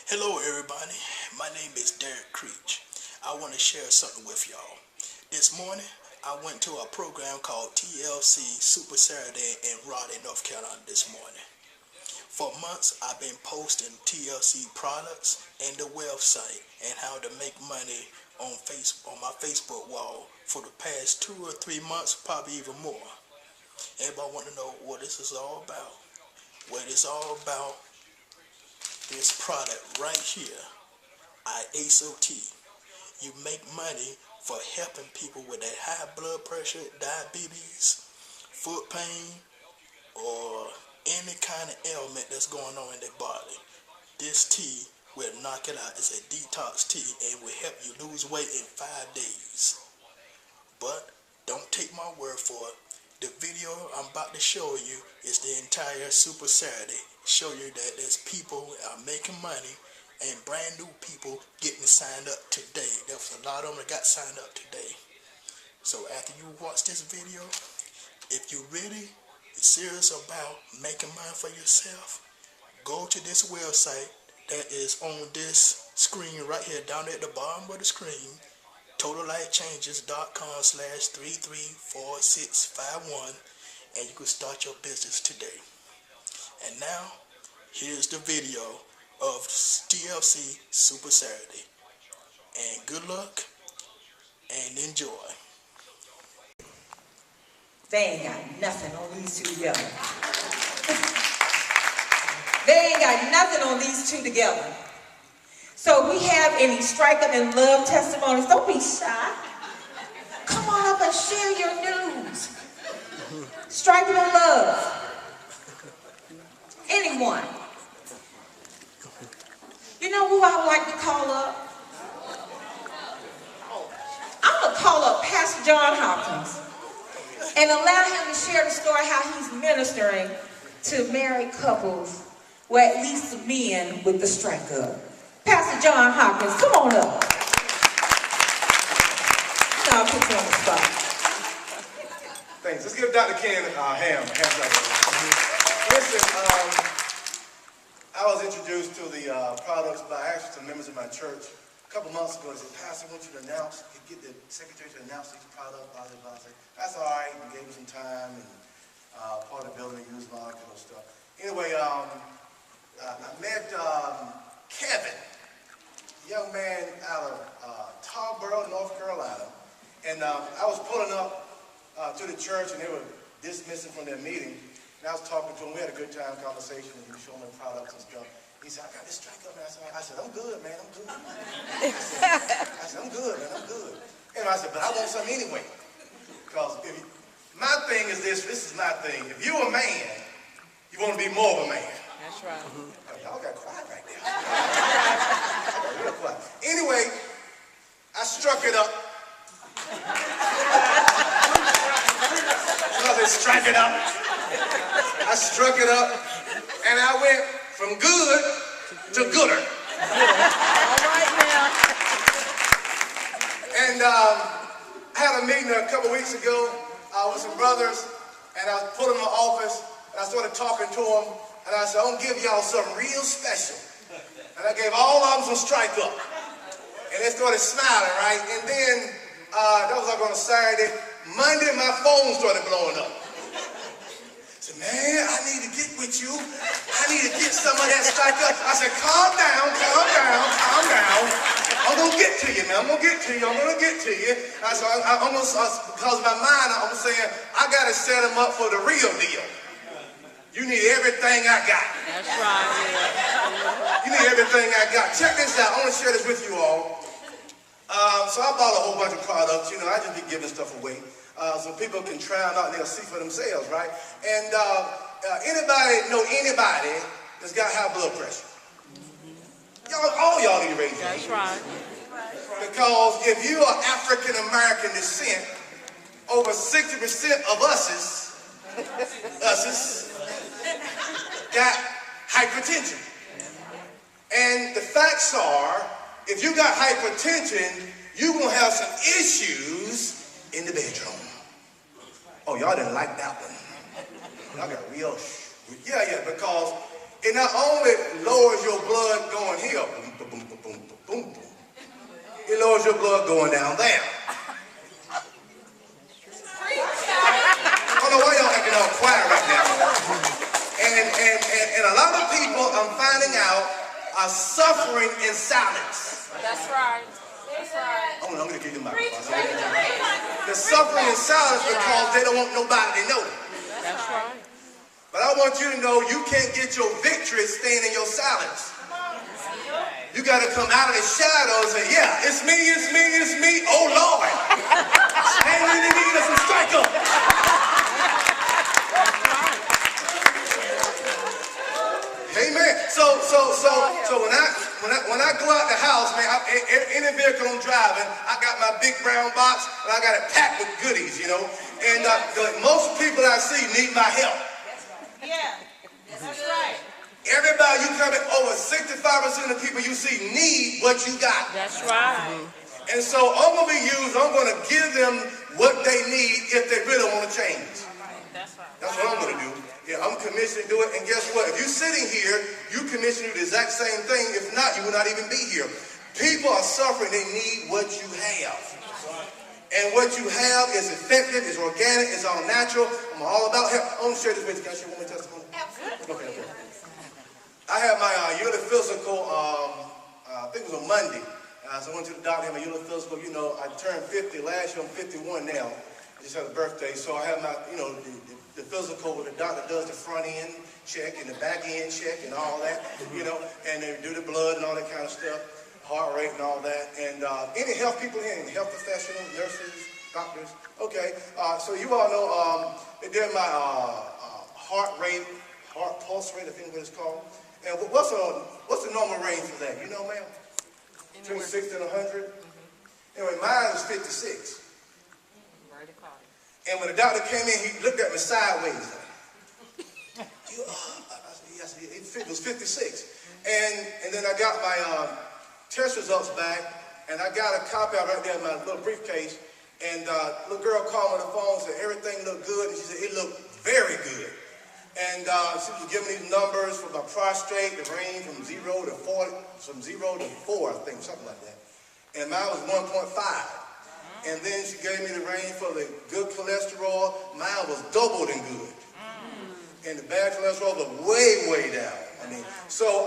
Hello everybody, my name is Derrick Creech. I want to share something with y'all. This morning, I went to a program called TLC Super Saturday in Raleigh, North Carolina this morning. For months, I've been posting TLC products and the website and how to make money on my Facebook wall for the past 2 or 3 months, probably even more. Everybody want to know what this is all about. What it's all about, this product right here, IASOT. You make money for helping people with that high blood pressure, diabetes, foot pain, or any kind of ailment that's going on in their body. This tea will knock it out. It's a detox tea and will help you lose weight in 5 days. But don't take my word for it. The video I'm about to show you is the entire Super Saturday. Show you that there's people are making money and brand new people getting signed up today. There was a lot of them that got signed up today. So after you watch this video, if you really serious about making money for yourself, go to this website that is on this screen right here, down at the bottom of the screen, totallifechanges.com/334651, and you can start your business today. And now, here's the video of TLC Super Saturday. And good luck and enjoy. They ain't got nothing on these two together. They ain't got nothing on these two together. So we have any striking and love testimonies. Don't be shy. Come on up and share your news. Striking and love. Anyone. You know who I would like to call up? I'm going to call up Pastor John Hopkins and allow him to share the story how he's ministering to married couples, or at least the men with the strike up. Pastor John Hopkins, come on up. I'll put you on the spot. Thanks. Let's give Dr. Ken hands up. Listen, I was introduced to the products by actually some members of my church a couple months ago. They said, Pastor, I want you to announce, get the secretary to announce these products. I said, that's all right. We gave me some time and part of the building used all that kind of stuff. Anyway, I met Kevin, young man out of Tarboro, North Carolina, and I was pulling up to the church, and they were dismissing from their meeting, and I was talking to him. We had a good time conversation, and he was showing me products and stuff. He said, I got this strike up, man. I said, I'm good, man, I'm good. I said, I'm good, man, I'm good. And I said, but I want something anyway, because my thing is this is my thing. If you're a man, you want to be more of a man. That's right. Y'all got quiet right there. Real quiet. Anyway, I struck it up. Because it struck it up. I struck it up, and I went from good to gooder. All right now. And I had a meeting a couple weeks ago with some brothers, and I was put in my office, and I started talking to them. And I said, I'm going to give y'all something real special. And I gave all of them some strike up. And they started smiling, right? And then, that was like on a Saturday. Monday, my phone started blowing up. I said, man, I need to get with you. I need to get some of that strike up. I said, calm down, calm down, calm down. I'm going to get to you, man. I'm going to get to you. I'm going to get to you. I said, because of my mind, I'm saying, I got to set them up for the real deal. You need everything I got. That's right. Yeah. You need everything I got. Check this out. I want to share this with you all. So I bought a whole bunch of products. You know, I just be giving stuff away so people can try them out and they'll see for themselves, right? And anybody know anybody that's got high blood pressure? Y'all, all y'all need to raise your hand. That's right. Because if you are African American descent, over 60% of us got hypertension. And the facts are, if you got hypertension, you're going to have some issues in the bedroom. Oh, y'all didn't like that one. Y'all got real, yeah, because it not only lowers your blood going here. Boom, boom, boom, boom, boom, boom, boom. It lowers your blood going down there. I don't know why y'all acting all quiet right now. And a lot of people, I'm finding out, are suffering in silence. That's right. That's right. I'm going to give you my They're suffering in silence because they don't want nobody to know. That's right. But I want you to know you can't get your victory staying in your silence. You got to come out of the shadows and, yeah, it's me, it's me, it's me. Oh, Lord. Stand in the need of some striker. Amen. So when I go out the house, man, any vehicle I'm driving, I got my big brown box and I got it packed with goodies, you know. And most people I see need my help. Yeah, that's right. Everybody you come in, over 65% of people you see need what you got. That's right. And so I'm going to be used, I'm going to give them what they need if they really want to change. That's right. That's what I'm going to do. Yeah, I'm commissioned to do it. And guess what? If you're sitting here, you commissioned to do the exact same thing. If not, you will not even be here. People are suffering. They need what you have. And what you have is effective, is organic, is all natural. I'm all about health. I want to share this with you. Can I share one more testimony? Absolutely. Okay. I had my yearly physical, I think it was on Monday. So I went to the doctor, had my yearly physical. You know, I turned 50 last year. I'm 51 now. I just had a birthday. So I had my, you know, the physical where the doctor does the front end check and the back end check and all that, you know, and they do the blood and all that kind of stuff, heart rate and all that. And any health people here, any health professionals, nurses, doctors, okay. So you all know they did my heart rate, heart pulse rate, I think what it's called. And what's the normal range for that? You know, ma'am? Between 60 and 100? Anyway, mine was 56. And when the doctor came in, he looked at me sideways. Yes, it was 56. And then I got my test results back, and I got a copy of it right there in my little briefcase. And little girl called me on the phone and said everything looked good, and she said it looked very good. And she was giving these numbers for my prostate, the range from 0 to 40, from 0 to 4, I think, something like that. And mine was 1.5. And then she gave me the range for the good cholesterol. Mine was double than good. And the bad cholesterol was way, way down. I mean, so,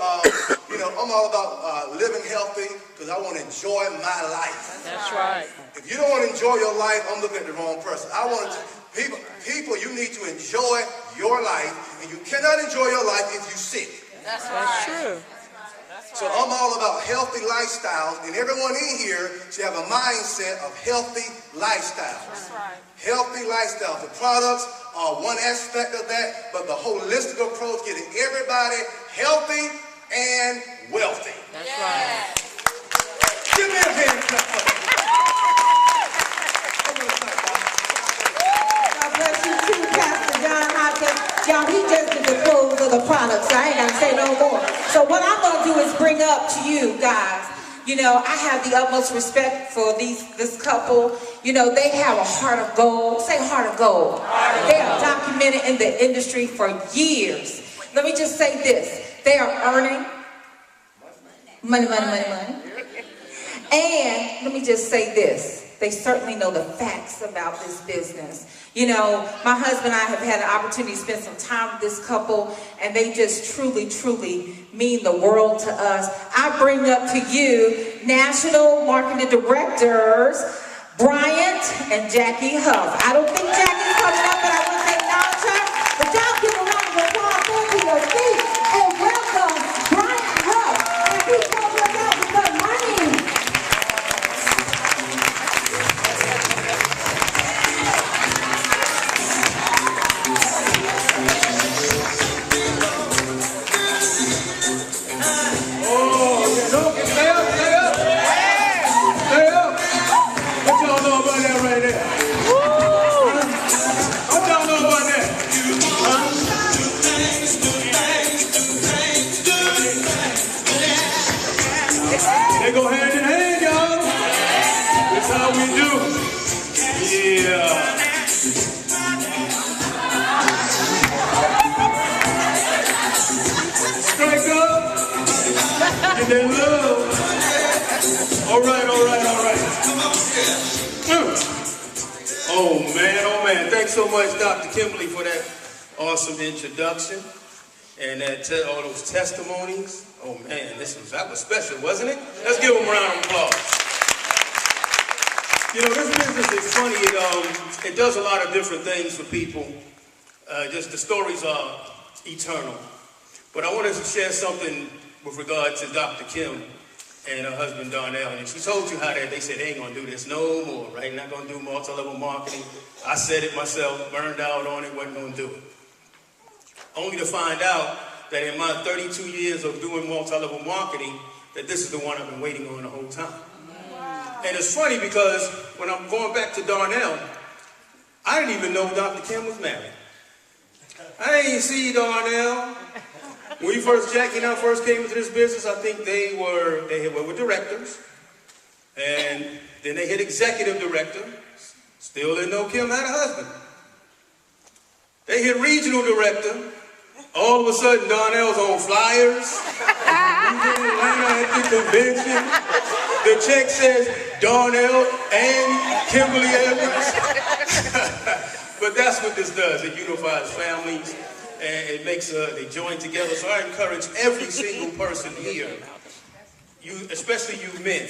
you know, I'm all about living healthy because I want to enjoy my life. That's right. If you don't want to enjoy your life, I'm looking at the wrong person. I want to, people, you need to enjoy your life, and you cannot enjoy your life if you're sick. That's right. That's true. So I'm all about healthy lifestyles, and everyone in here should have a mindset of healthy lifestyles. That's right. Healthy lifestyles. The products are one aspect of that, but the holistic approach, getting everybody healthy and wealthy. That's right. Give me a hand clap for that. God bless you too, Pastor John Hopkins. Y'all, he just did the close of the product, so I ain't got to say no more. So what I'm going to do is bring up to you guys, you know, I have the utmost respect for this couple. You know, they have a heart of gold. Say heart of gold. They are documented in the industry for years. Let me just say this. They are earning money. And let me just say this. They certainly know the facts about this business. You know, my husband and I have had an opportunity to spend some time with this couple, and they just truly, truly mean the world to us. I bring up to you National Marketing Directors Bryant and Jackie Huff. I don't think Jackie's coming up, but I want to acknowledge her. But y'all give a round of applause for your feet and welcome Bryant Huff. And he told us out with the money. They go hand in hand, y'all. That's how we do. Yeah. Strike up. And then love. All right. Oh man. Thanks so much, Dr. Kimberly, for that awesome introduction and all those testimonies. Oh man, that was special, wasn't it? Let's give them a round of applause. You know, this business is funny. It does a lot of different things for people. Just the stories are eternal. But I wanted to share something with regard to Dr. Kim and her husband Darnell. And she told you how they said they ain't gonna do this no more, right? Not gonna do multi-level marketing. I said it myself, burned out on it, wasn't gonna do it. Only to find out that in my 32 years of doing multi-level marketing, that this is the one I've been waiting on the whole time. Wow. And it's funny because when I'm going back to Darnell, I didn't even know Dr. Kim was married. I didn't see Darnell. When Jackie and I first came into this business, I think they were directors. And then they hit executive director. Still didn't know Kim had a husband. They hit regional director. All of a sudden, Darnell's on flyers. He's in Atlanta at the convention. The check says Darnell and Kimberly Evans. But that's what this does. It unifies families. And it makes they join together. So I encourage every single person here, especially you men,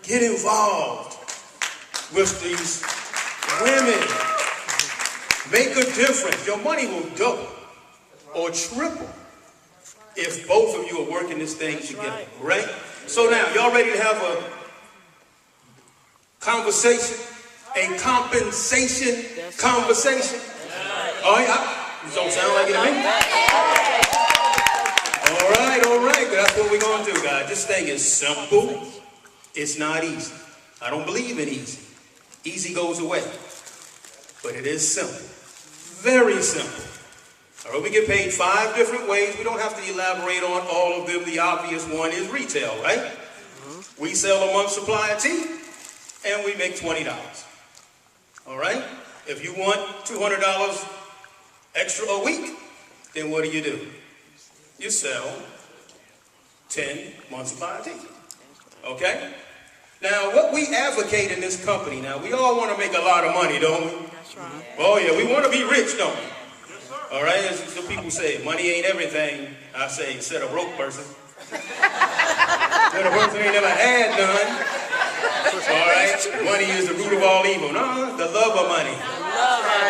get involved with these women. Make a difference. Your money will double or triple if both of you are working this thing together, right? So now, y'all ready to have a conversation, a compensation conversation? Oh yeah. You don't sound like it to me. All right. That's what we're going to do, guys. This thing is simple. It's not easy. I don't believe in easy. Easy goes away. But it is simple. Very simple. All right, we get paid 5 different ways. We don't have to elaborate on all of them. The obvious one is retail, right? We sell a month's supply of tea, and we make $20. All right? If you want $200 extra a week, then what do? You sell 10 months supply of tea. Okay? Now, what we advocate in this company, now, we all want to make a lot of money, don't we? That's right. Oh, yeah, we want to be rich, don't we? All right? As some people say, money ain't everything. I say, said a broke person. Said a person ain't never had none. All right? Money is the root of all evil. No, the love of money.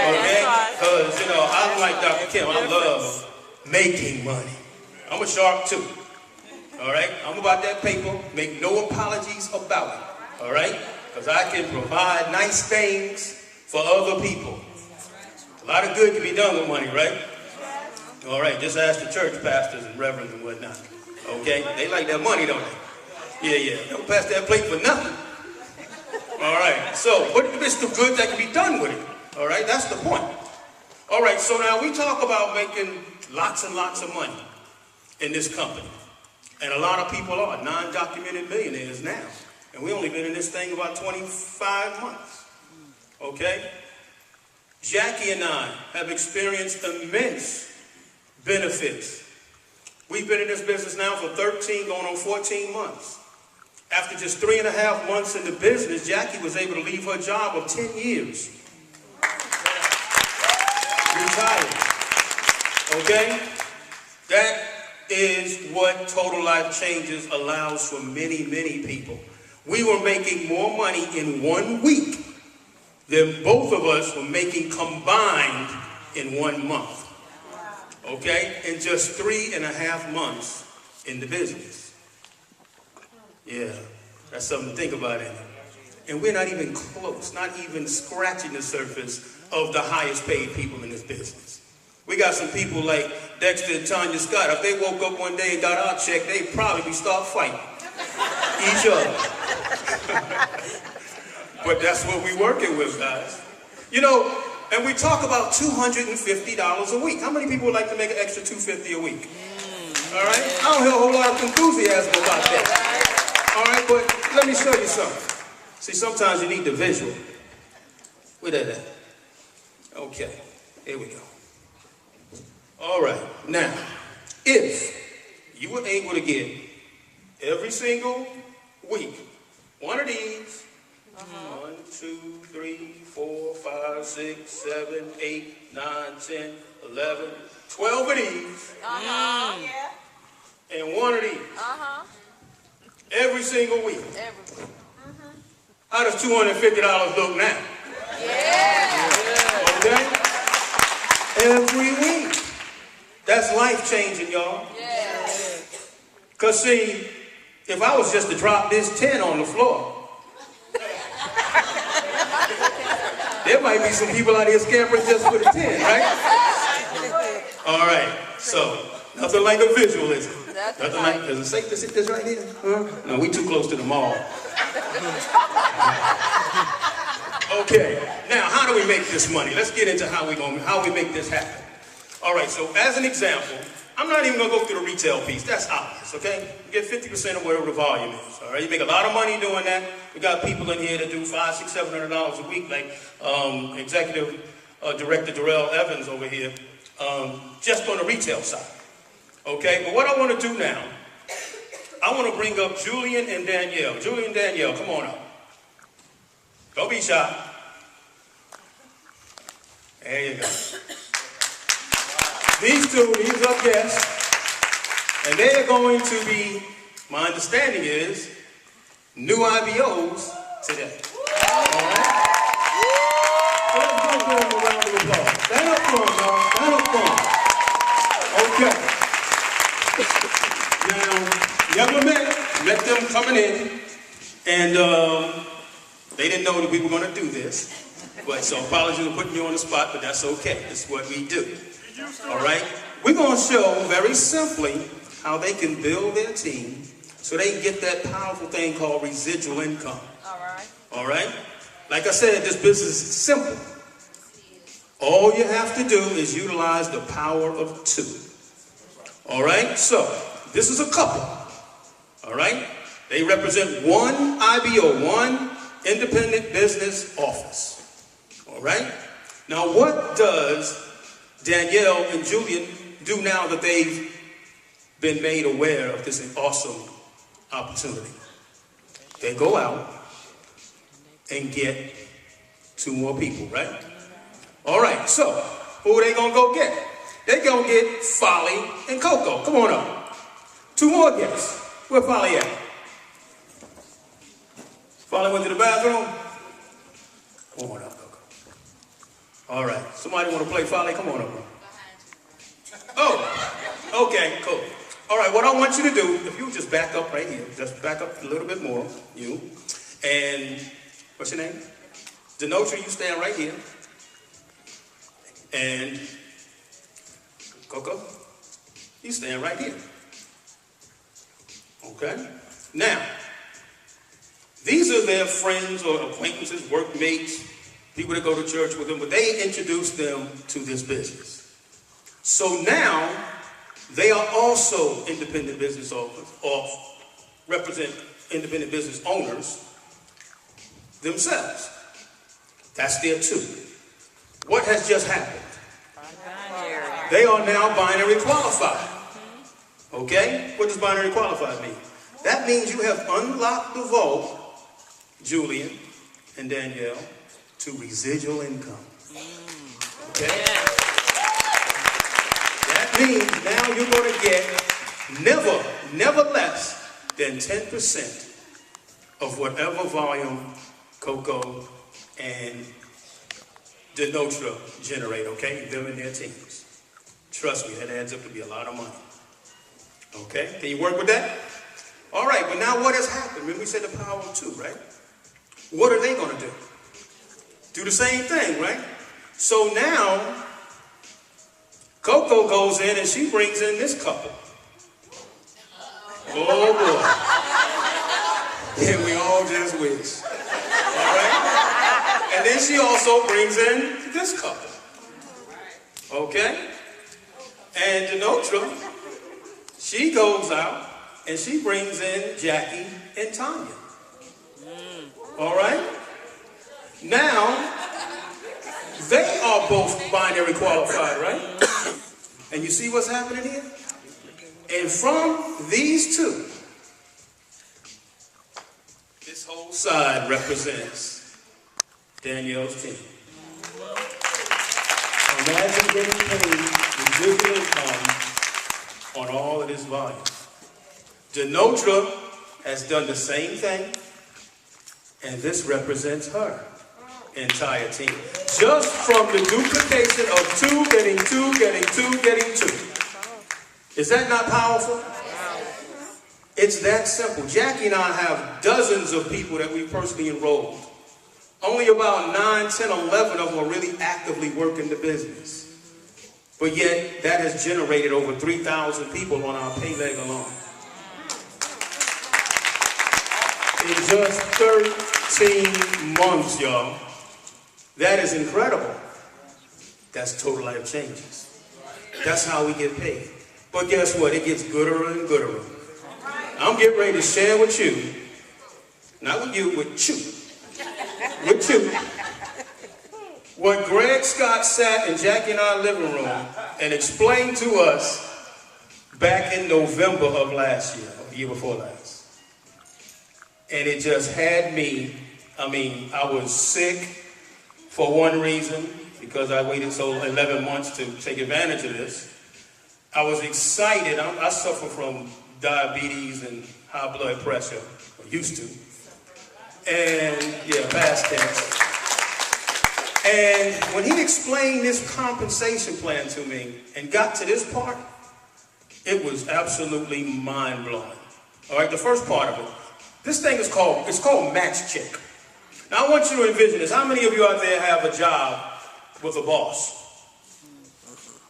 Okay? Because, I like Dr. Kim. I love making money. I'm a shark, too. All right? I'm about that paper. Make no apologies about it. All right? Because I can provide nice things for other people. A lot of good can be done with money, right? All right. Just ask the church pastors and reverends and whatnot. Okay? They like that money, don't they? Yeah. Don't pass that plate for nothing. All right. So, but it's the good that can be done with it. All right? That's the point. All right. So now we talk about making lots and lots of money in this company. And a lot of people are non-documented millionaires now. And we only been in this thing about 25 months. Okay? Jackie and I have experienced immense benefits. We've been in this business now for 13, going on 14 months. After just 3.5 months in the business, Jackie was able to leave her job of 10 years. Retired. Okay? That is what Total Life Changes allows for many, many people. We were making more money in 1 week than both of us were making combined in 1 month. Okay? In just 3.5 months in the business. Yeah, that's something to think about, isn't it? And we're not even close, not even scratching the surface of the highest paid people in this business. We got some people like Dexter and Tanya Scott. If they woke up one day and got our check, they'd probably start fighting each other. But that's what we're working with, guys. And we talk about $250 a week. How many people would like to make an extra $250 a week? All right? I don't hear a whole lot of enthusiasm about that. All right, but let me show you something. See, sometimes you need the visual. Where that at? Okay, here we go. All right, now, if you were able to get every single week. One of these. 1, 2, 3, 4, 5, 6, 7, 8, 9, 10, 11, 12 of these. And one of these. Every single week. How does $250 look now? Okay? Every week. That's life changing, y'all. Because see, if I was just to drop this 10 on the floor, there might be some people out here scampering just for the 10, right? All right, so nothing like a visual, is it? Nothing like, is it safe to sit this right here? No, we too close to the mall. Okay, now how do we make this money? Let's get into how we make this happen. All right, so as an example, I'm not even gonna go through the retail piece. That's obvious, okay? You get 50% of whatever the volume is. All right, you make a lot of money doing that. We got people in here that do $500, $600, $700 a week, like Executive Director Darrell Evans over here, just on the retail side. Okay, but what I want to do now, I want to bring up Julian and Danielle. Julian and Danielle, come on up. Don't be shy. There you go. These are guests, and they are going to be, my understanding is, new IBOs today. All right? Let's give them a round of applause. Stand up for them, y'all. Stand up for them. Okay. Now, never met them coming in, and they didn't know that we were going to do this. But so apologies for putting you on the spot, but that's okay. It's what we do. All right? We're going to show very simply how they can build their team so they can get that powerful thing called residual income. All right. All right? Like I said, this business is simple. All you have to do is utilize the power of 2. All right? So, this is a couple. All right? They represent one IBO, one independent business office. All right? Now, what does Danielle and Julian do now that they've been made aware of this awesome opportunity? They go out and get 2 more people, right? All right, so who are they going to go get? They're going to get Folly and Coco. Come on up. 2 more guests. Where Folly at? Folly went to the bathroom? Come on up, Coco. All right, somebody want to play Folly? Come on up, bro. Oh, okay, cool. All right, what I want you to do, if you just back up right here, just back up a little bit more, you, and what's your name? Denotra, you stand right here. And Coco, you stand right here. Okay? Now, these are their friends or acquaintances, workmates, people that go to church with them, but they introduced them to this business. So now, they are also independent business owners, or represent independent business owners themselves. That's their 2. What has just happened? They are now binary qualified. Okay? What does binary qualified mean? That means you have unlocked the vault, Julian and Danielle, to residual income. Okay? That means now you're going to get never less than 10% of whatever volume Coco and Denotra generate, okay? Them and their teams. Trust me, that adds up to be a lot of money. Okay? Can you work with that? All right, but now what has happened? When we said the power of 2, right? What are they going to do? Do the same thing, right? So now, Coco goes in and she brings in this couple. Oh boy. And we all just wish. All right? And then she also brings in this couple. Okay? And Denotra, she goes out and she brings in Jackie and Tanya. All right? Now, they are both binary qualified, right? And you see what's happening here? And from these 2, Both side represents Danielle's team. Imagine getting paid residual income on all of this volume. Denotra has done the same thing, and this represents her entire team. Just from the duplication of 2 getting 2, getting 2, getting 2. Is that not powerful? It's that simple. Jackie and I have dozens of people that we personally enrolled. Only about 9, 10, 11 of them are really actively working the business. But yet, that has generated over 3,000 people on our pay leg alone. In just 13 months, y'all. That is incredible. That's total life changes. That's how we get paid. But guess what? It gets gooder and gooder. I'm getting ready to share with you, not with you, with you. With you. What Greg Scott sat in Jackie and our living room and explained to us back in November of last year, or the year before last. And it just had me, I was sick for one reason, because I waited so 11 months to take advantage of this. I was excited. I suffer from diabetes and high blood pressure, or used to. And, yeah, past tense. And when he explained this compensation plan to me and got to this part, it was absolutely mind-blowing. All right, the first part of it. This thing is called match check. Now, I want you to envision this. How many of you out there have a job with a boss?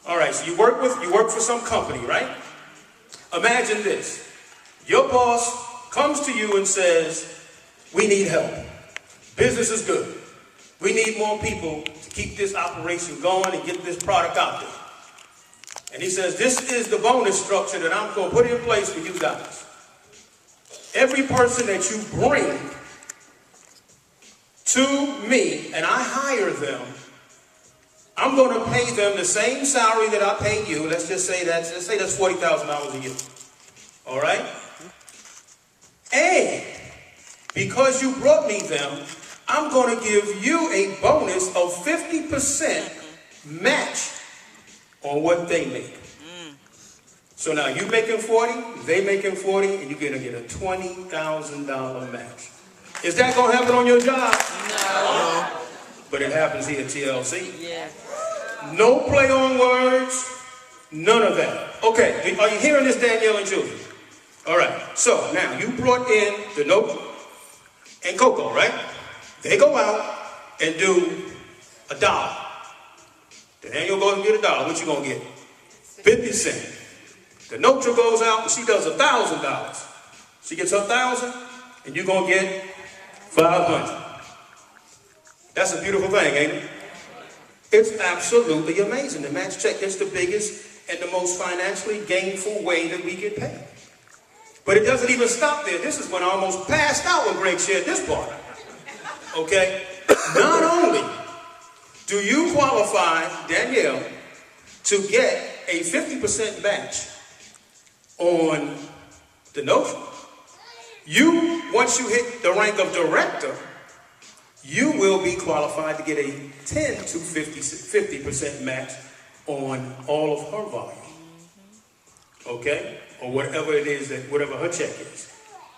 All right, so you work for some company, right? Imagine this. Your boss comes to you and says, we need help. Business is good. We need more people to keep this operation going and get this product out there. And he says, this is the bonus structure that I'm going to put in place for you guys. Every person that you bring to me and I hire them, I'm going to pay them the same salary that I pay you. Let's say that's $40,000 a year. All right? And because you brought me them, I'm going to give you a bonus of 50% match on what they make. So now you making 40, they making 40, and you're going to get a $20,000 match. Is that going to happen on your job? No. But it happens here at TLC. Yeah. No play on words, none of that. Okay, are you hearing this, Danielle and Julie? All right, so now you brought in the Note and Coco, right? They go out and do $1. Danielle goes and get $1. What you gonna get? 50 cents. The Notra goes out and she does $1,000. She gets her 1,000, and you're gonna get 500. That's a beautiful thing, ain't it? It's absolutely amazing. The match check is the biggest and the most financially gainful way that we get paid. But it doesn't even stop there. This is when I almost passed out when Greg shared this part. Okay? Not only do you qualify, Danielle, to get a 50% match on the notion, once you hit the rank of director, you will be qualified to get a 10 to 50% match on all of her volume. Okay? Or whatever it is, whatever her check is.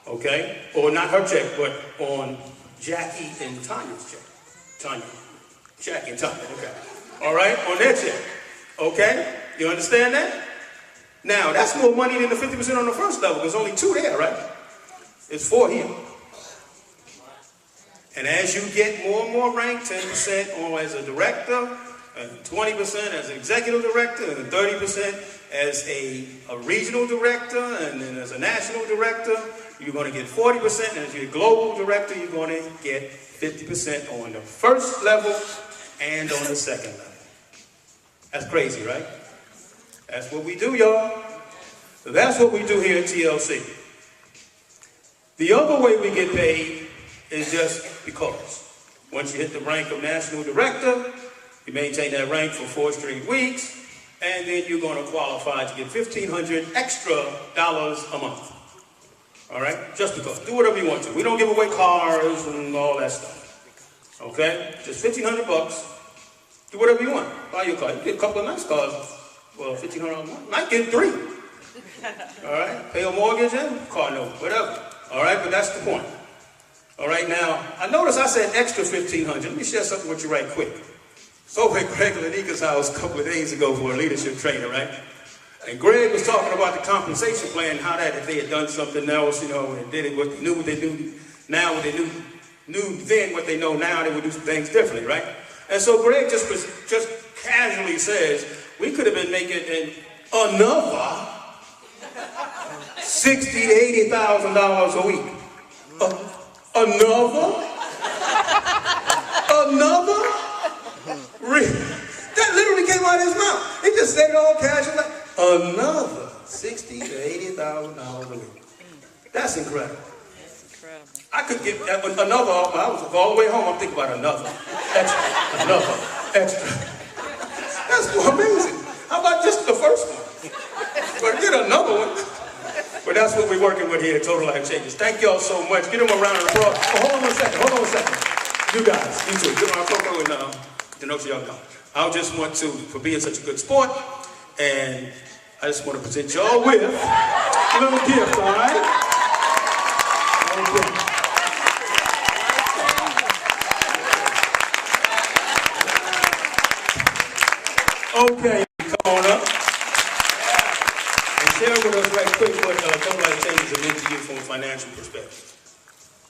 Okay? Or not her check, but on Jackie and Tanya's check. Jackie and Tanya, okay. All right? On their check. Okay? You understand that? Now, that's more money than the 50% on the first level. There's only 2 there, right? It's 4 here. And as you get more and more ranked, 10% on as a director, and 20% as an executive director, and 30% as a regional director, and then as a national director, you're going to get 40%, and as your global director, you're going to get 50% on the first level and on the second level. That's crazy, right? That's what we do, y'all. So that's what we do here at TLC. The other way we get paid is just because. Once you hit the rank of national director, you maintain that rank for 4 straight weeks, and then you're going to qualify to get $1,500 extra a month. All right? Just because. Do whatever you want to. We don't give away cars and all that stuff. Okay? Just $1,500. Do whatever you want. Buy your car. You get a couple of nice cars. Well, $1,500 a month. Might get 3. All right? Pay a mortgage and car note. Whatever. All right? But that's the point. All right? Now, I noticed I said extra $1,500. Let me share something with you right quick. So at Greg Lanika's house a couple of days ago for a leadership trainer, right? And Greg was talking about the compensation plan, how that if they had done something else, you know, and did it what they knew now, what they knew then, what they know now, they would do some things differently, right? And so Greg just casually says, we could have been making another $60,000 to $80,000 a week. Another? That literally came out of his mouth. He just said it all casually. Like, another $60,000 to $80,000 a week. That's incredible. I could get another offer. I was all the way home. I'm thinking about another extra. That's amazing. How about just the first one? But get another one. But that's what we're working with here at Total Life Changes. Thank y'all so much. Give them a round of applause. Oh, hold on a second. You guys, you too. Give them a Coco and Denote y'all know. I just want to, for being such a good sport, and I just want to present y'all with a little gift, all right? A little gift. Okay, come on up. And share with us right quick what Total Life Changes have meant to you from a financial perspective.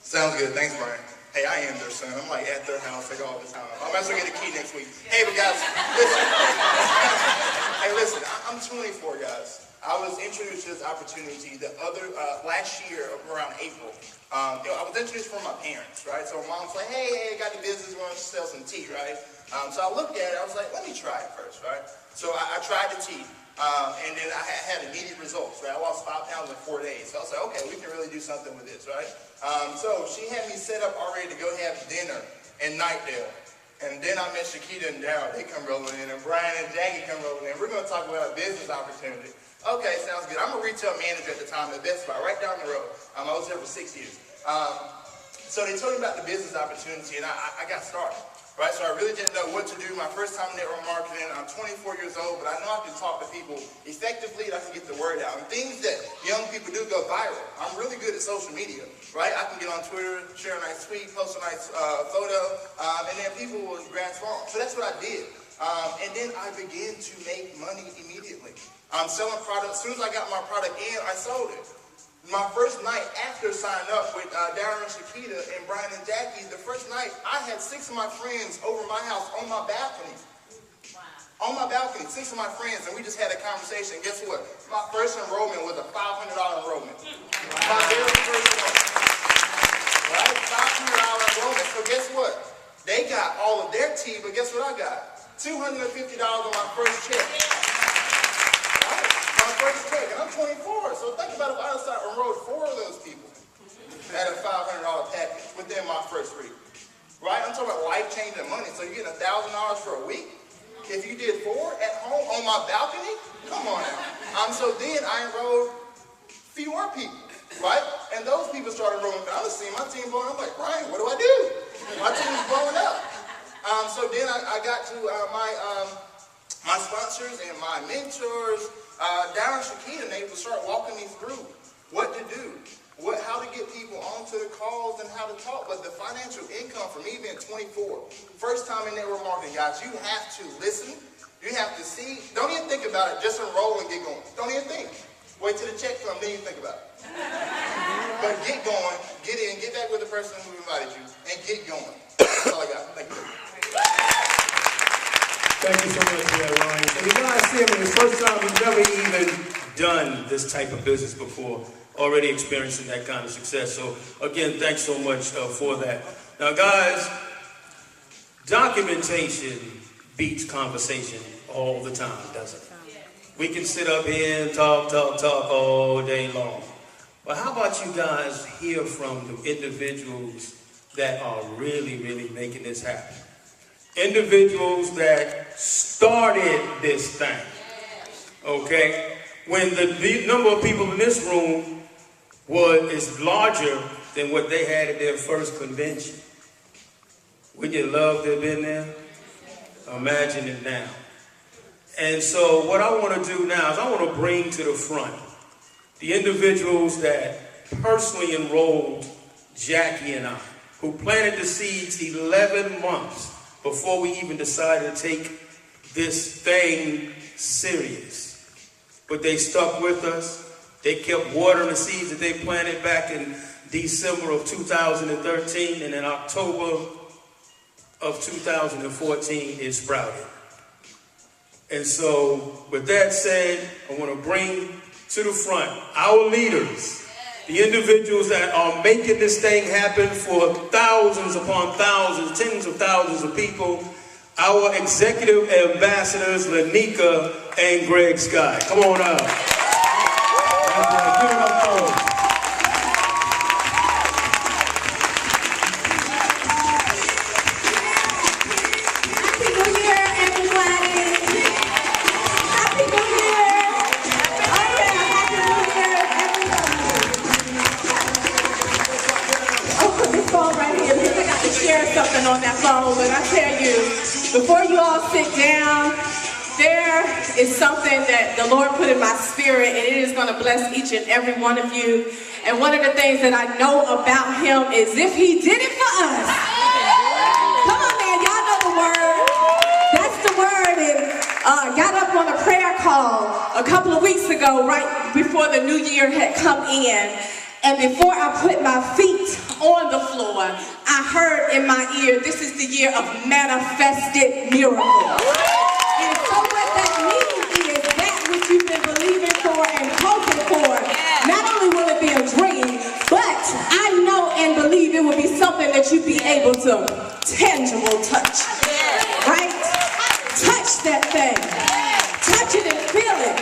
Sounds good. Thanks, Brian. Hey, I am their son. I'm like at their house like all the time. I'm actually get a key next week. Hey, but guys, listen. Hey, listen. I'm 24, guys. I was introduced to this opportunity the other last year around April. I was introduced from my parents, right? So my mom's like, hey, I got a business. We want to sell some tea, right? So I looked at it. I was like, let me try it first, right? So I tried the tea. And then I had immediate results, right? I lost 5 pounds in 4 days. So I was like, okay, we can really do something with this, right? So she had me set up already to go have dinner in Nightdale. And then I met Shakita and Darryl. They come rolling in, and Brian and Jackie come rolling in. We're going to talk about a business opportunity. Okay, sounds good. I'm a retail manager at the time at Best Buy, right down the road. I was there for 6 years. So they told me about the business opportunity, and I got started. Right, so I really didn't know what to do. My first time in network marketing, I'm 24 years old, but I know I can talk to people effectively and I can get the word out. And things that young people do go viral. I'm really good at social media, right? I can get on Twitter, share a nice tweet, post a nice photo, and then people will transform. So that's what I did. And then I began to make money immediately. I'm selling products. As soon as I got my product in, I sold it. My first night after signing up with Darren and Shakita and Brian and Jackie, the first night I had 6 of my friends over my house on my balcony. Wow. On my balcony, 6 of my friends, and we just had a conversation. Guess what? My first enrollment was a $500 enrollment. My very first enrollment. Right? $500 enrollment. So guess what? They got all of their tea, but guess what I got? $250 on my first check. First check, and I'm 24, so think about if I enrolled 4 of those people at a $500 package within my first week, right? I'm talking about life-changing money. So you get $1,000 for a week. If you did 4 at home on my balcony, come on now. So then I enrolled fewer people, right? And those people started enrolling. I was seeing my team blowing. I'm like, Brian, what do I do? My team is blowing up. So then I got to my sponsors and my mentors. Darren and Shakita, they would start walking me through what to do, how to get people onto the calls and how to talk. But the financial income for me being 24, first time in network marketing, guys, you have to listen. You have to see. Don't even think about it. Just enroll and get going. Don't even think. Wait till the check comes, then you think about it. But get going, get in, get back with the person who invited you, and get going. That's all I got. Thank you. Thank you so much for that, Ryan. So you guys see him, it's the first time he's never even done this type of business before, already experiencing that kind of success. So again, thanks so much for that. Now guys, documentation beats conversation all the time, doesn't it? We can sit up here and talk all day long. But how about you guys hear from the individuals that are really making this happen? Individuals that started this thing, okay? When the number of people in this room is larger than what they had at their first convention. Wouldn't you love to have been there? Imagine it now. And so what I want to do now is I want to bring to the front the individuals that personally enrolled Jackie and I, who planted the seeds 11 months before we even decided to take this thing serious. But they stuck with us. They kept watering the seeds that they planted back in December of 2013, and in October of 2014 it sprouted. And so with that said, I want to bring to the front our leaders, the individuals that are making this thing happen for thousands upon thousands, tens of thousands of people, our executive ambassadors, Lanika and Greg Scott. Come on up. Give it up for them. Happy New Year, everybody. Happy New Year. Oh yeah, Happy New Year, everybody. Oh, put this phone right here because I got to share something on that phone. But I tell you, before you all sit down, there is something that the Lord put in my spirit, and it is going to bless each and every one of you. And one of the things that I know about him is if he did it for us. Come on, man, y'all know the word. That's the word. And got up on a prayer call a couple of weeks ago, right before the new year had come in. And before I put my feet on the floor, I heard in my ear, this is the year of manifested miracles. And so what that means is that which you've been believing for and hoping for, not only will it be a dream, but I know and believe it will be something that you'd be able to tangible touch. Right? Touch that thing. Touch it and feel it.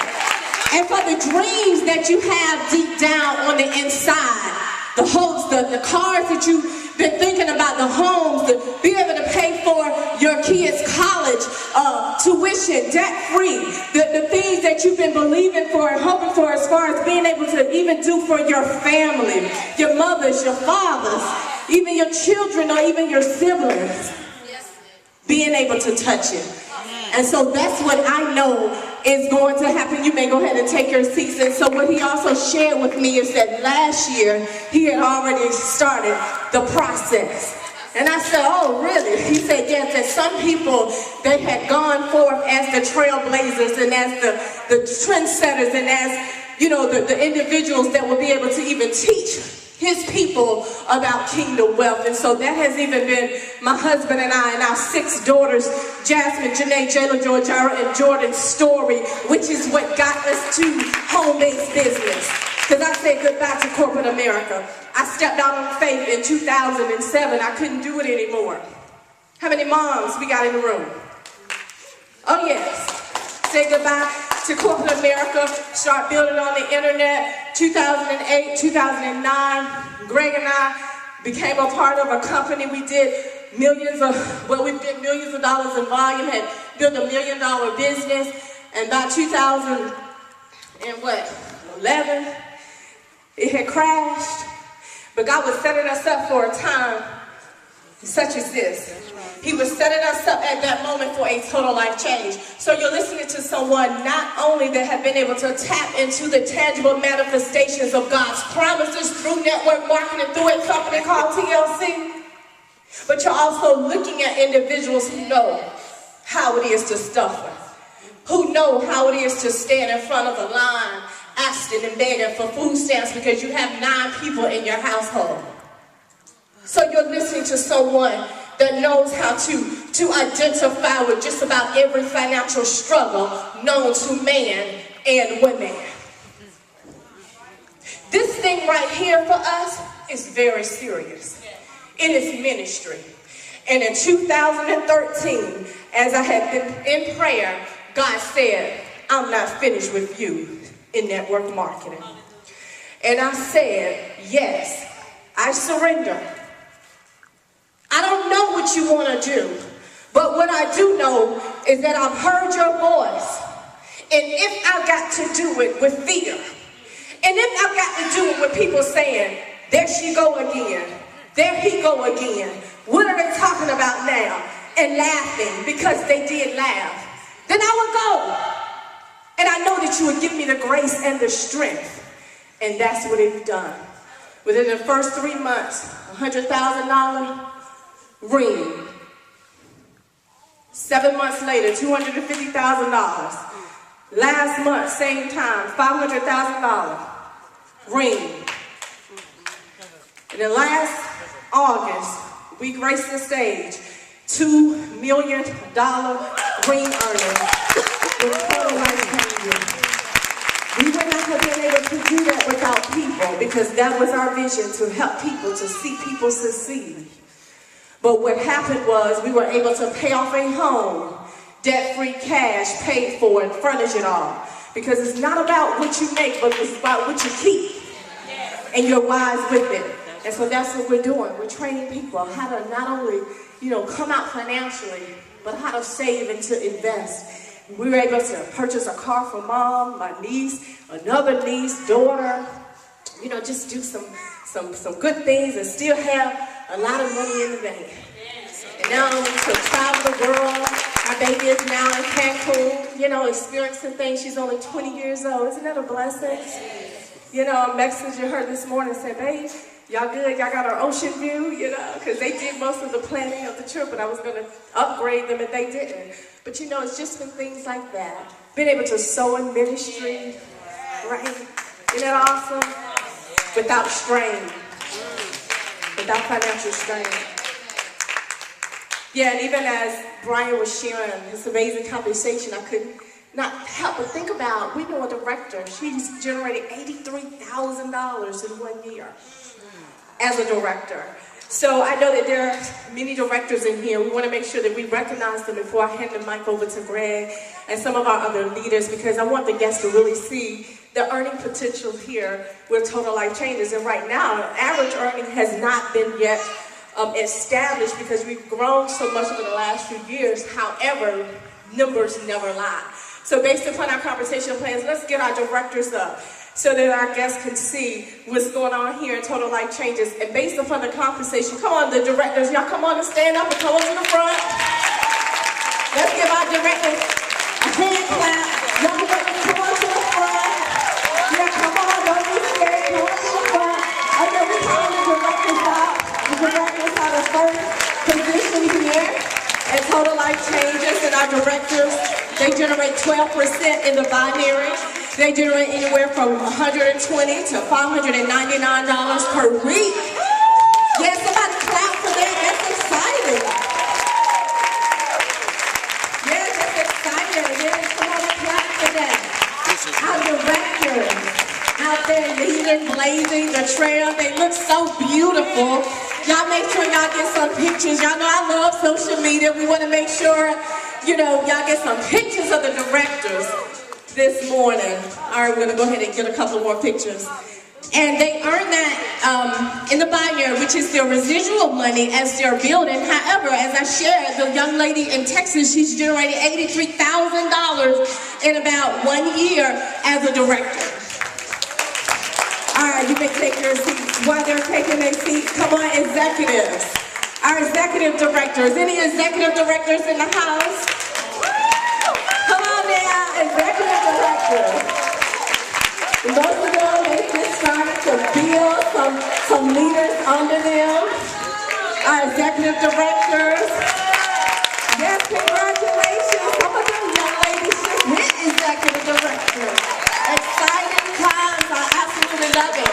And for the dreams that you have deep down on the inside, the hopes, the cars that you've been thinking about, the homes, to be able to pay for your kids' college, tuition, debt-free, the things that you've been believing for and hoping for as far as being able to even do for your family, your mothers, your fathers, even your children or even your siblings, being able to touch it. And so that's what I know is going to happen. You may go ahead and take your seats. And so what he also shared with me is that last year he had already started the process. And I said, oh, really? He said, yes, that some people, they had gone forth as the trailblazers and as the trendsetters and as, you know, the individuals that will be able to even teach his people about kingdom wealth. And so that has even been my husband and I and our 6 daughters, Jasmine, Janae, Jayla, Georgiara, and Jordan's story, which is what got us to home-based business. Because I said goodbye to corporate America. I stepped out on faith in 2007. I couldn't do it anymore. How many moms we got in the room? Oh yes. Say goodbye to corporate America. Start building on the internet. 2008, 2009, Greg and I became a part of a company. We did millions of dollars in volume, had built $1 million business, and by 2011, it had crashed. But God was setting us up for a time such as this. He was setting us up at that moment for a total life change. So you're listening to someone not only that have been able to tap into the tangible manifestations of God's promises through network marketing, through a company called TLC, but you're also looking at individuals who know how it is to suffer, who know how it is to stand in front of a line, asking and begging for food stamps because you have 9 people in your household. So you're listening to someone that knows how to identify with just about every financial struggle known to man and women. This thing right here for us is very serious. It is ministry. And in 2013, as I had been in prayer, God said, I'm not finished with you in network marketing. And I said, yes, I surrender. I don't know what you want to do, but what I do know is that I've heard your voice. And if I got to do it with fear, And then I've got to do it with people saying, there she go again. There he go again. What are they talking about now? And laughing because they did laugh. Then I would go. And I know that you would give me the grace and the strength. And that's what it's done. Within the first 3 months, $100,000 ring. 7 months later, $250,000. Last month, same time, $500,000 ring. And then last August, we graced the stage, $2 million ring earner. We would not have been able to do that without people, because that was our vision, to help people, to see people succeed. But what happened was we were able to pay off a home, debt-free cash, paid for, and furnish it all. Because it's not about what you make, but it's about what you keep. And you're wise with it. And so that's what we're doing. We're training people how to not only, come out financially, but how to save and to invest. We were able to purchase a car for mom, my niece, another niece, daughter, just do some good things and still have a lot of money in the bank. And now to travel the world. Our baby is now in Cancun, experiencing things. She's only 20 years old. Isn't that a blessing? I messaged her this morning and said, babe, y'all good? Y'all got our ocean view, because they did most of the planning of the trip, and I was going to upgrade them, and they didn't. But, it's just been things like that. Being able to sow in ministry, right? Isn't that awesome? Without strain. Without financial strain. Yeah, and even as Brian was sharing his amazing conversation, I could not help but think about, we know a director, she's generated $83,000 in 1 year as a director. So I know that there are many directors in here. We want to make sure that we recognize them before I hand the mic over to Greg and some of our other leaders, because I want the guests to really see the earning potential here with Total Life Changes. And right now, average earning has not been yet established, because we've grown so much over the last few years. However, numbers never lie. So based upon our conversation plans, let's get our directors up so that our guests can see what's going on here in Total Life Changes. And based upon the conversation, come on, the directors, y'all come on and stand up and come on to the front. Let's give our directors a hand clap. Young directors, come on to the front. Yeah, come on, don't be scared, come on to the front. And then we call the directors out. The directors are the first position here at Total Life Changes, and our directors, they generate 12% in the binary. They generate anywhere from $120 to $599 per week. Yes, somebody clap for that. That's exciting. Yes, that's exciting. Yes, come on and clap for that. Our directors out there leading, blazing the trail. They look so beautiful. Y'all make sure y'all get some pictures. Y'all know I love social media. We want to make sure, y'all get some pictures of the directors this morning. All right, we're going to go ahead and get a couple more pictures. And they earn that in the binary, which is their residual money as they're building. However, as I shared, the young lady in Texas, she's generated $83,000 in about 1 year as a director. All right, you may take your seats. While they're taking their seats, come on, executives. Our executive directors. Any executive directors in the house? Come on now, executive directors. Most of them, they just started to build some leaders under them. Our executive directors. Yes, congratulations. Some of them young ladies just hit executive directors. Exciting times. I absolutely love it.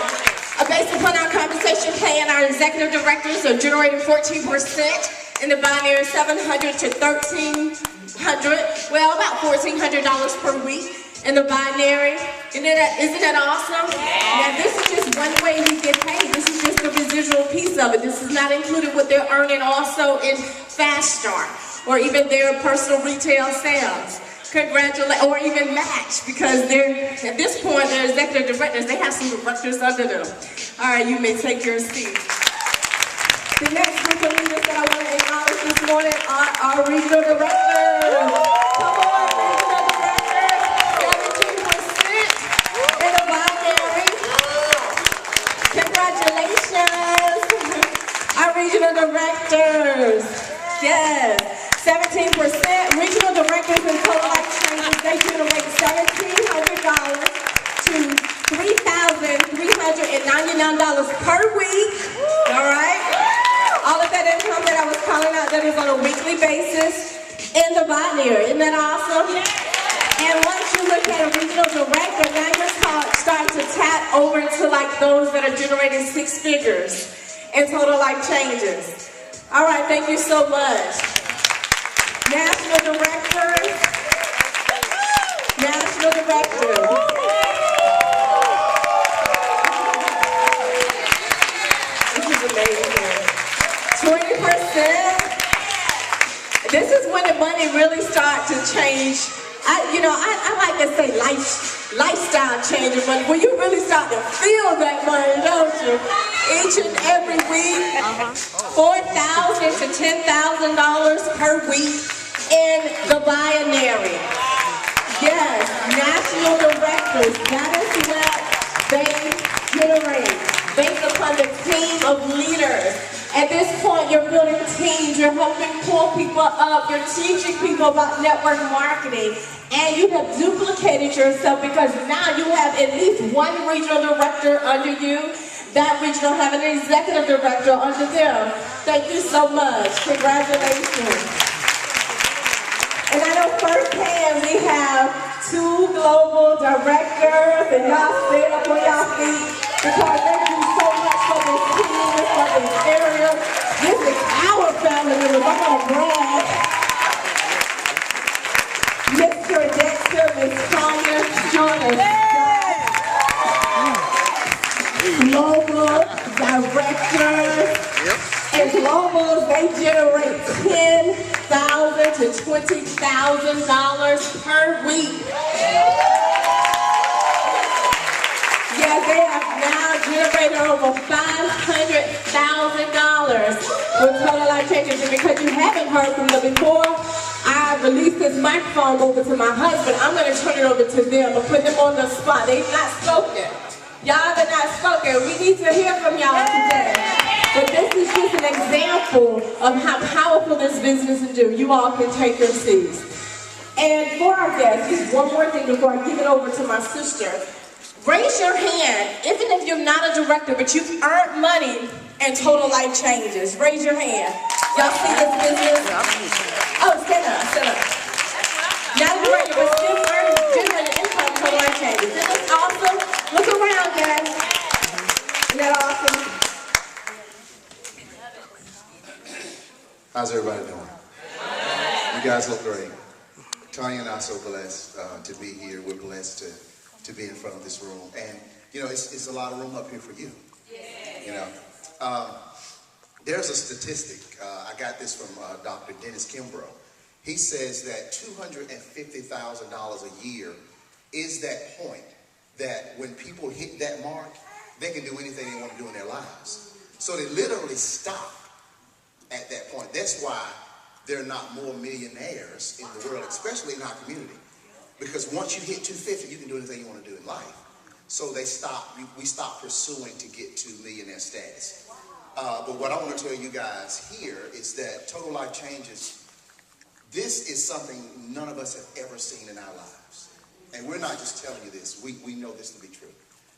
Based upon our compensation plan, our executive directors are generating 14% in the binary, $700 to $1,300. Well, about $1,400 per week in the binary. Isn't that awesome? Yeah. Now, this is just one way we get paid. This is just the residual piece of it. This is not included what they're earning also in Fast Start or even their personal retail sales. Congratulate, or even match, because they're, at this point, they're executive directors. They have some directors under them. All right, you may take your seat. The next group of leaders that I want to acknowledge this morning are our regional directors. Come on, regional directors. 17% in the binary. directors. Yes. 17%. Regional directors and total life changes, they generate $1,700 to $3,399 per week. All right? All of that income that I was calling out, that is on a weekly basis in the binary. Isn't that awesome? And once you look at a regional director, now you're starting to tap over to like those that are generating 6 figures in total life changes. All right, thank you so much. National directors. National directors. This is amazing. 20%. This is when the money really starts to change. I like to say lifestyle changer money, where you really start to feel that money, don't you? Each and every week, $4,000 to $10,000 per week in the binary. Yes, national directors, that is what they generate, based upon the team of leaders. At this point, you're building teams, you're helping pull people up, you're teaching people about network marketing, and you have duplicated yourself because now you have at least one regional director under you. That regional have an executive director under them. Thank you so much. Congratulations. And I know firsthand we have 2 global directors, and y'all stand up on y'all feet because they do so much for this team, for this area. This is our family members. I'm gonna brag. Mr. Dexter, Miss Tanya, Jordan. Global directors. And globals, they generate $10,000 to $20,000 per week. Yeah, they have now generated over $500,000 with total life changes. And because you haven't heard from them before, I released this microphone over to my husband. I'm going to turn it over to them and put them on the spot. They've not spoken. Y'all have not spoken. We need to hear from y'all today. But this is just an example of how powerful this business can do. You all can take your seats. And for our guests, just one more thing before I give it over to my sister. Raise your hand, even if you're not a director, but you've earned money in total life changes. Raise your hand. Y'all see this business? Oh, stand up, stand up. Not a director, but still generating income total life changes. Isn't this awesome? Look around, guys. Isn't that awesome? How's everybody doing? You guys look great. Tanya and I are so blessed to be here. We're blessed to be in front of this room. And, you know, it's a lot of room up here for you. You know, there's a statistic. I got this from Dr. Dennis Kimbrough. He says that $250,000 a year is that point that when people hit that mark, they can do anything they want to do in their lives. So they literally stop at that point. That's why there are not more millionaires in the world, especially in our community. Because once you hit 250, you can do anything you want to do in life. So they stop. We stop pursuing to get to millionaire status. But what I want to tell you guys here is that total life changes. This is something none of us have ever seen in our lives. And we're not just telling you this. We know this to be true.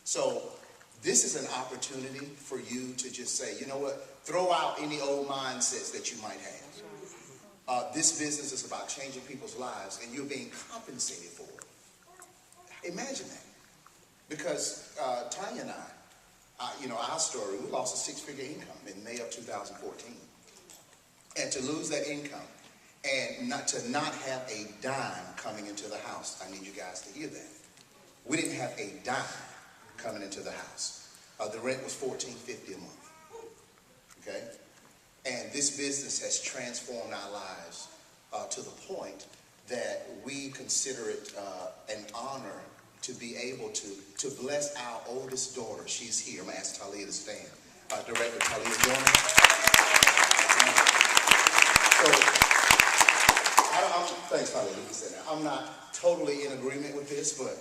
So this is an opportunity for you to just say, you know what? Throw out any old mindsets that you might have. This business is about changing people's lives, and you're being compensated for it. Imagine that. Because Tanya and I, you know, our story, we lost a 6-figure income in May of 2014. And to lose that income and not have a dime coming into the house, I need you guys to hear that. We didn't have a dime coming into the house. The rent was $14.50 a month. Okay? And this business has transformed our lives to the point that we consider it an honor to be able to bless our oldest daughter. She's here. I'm going to ask Talia to stand. Director Talia Jones. Thanks, Talia. You can sit down. I'm not totally in agreement with this, but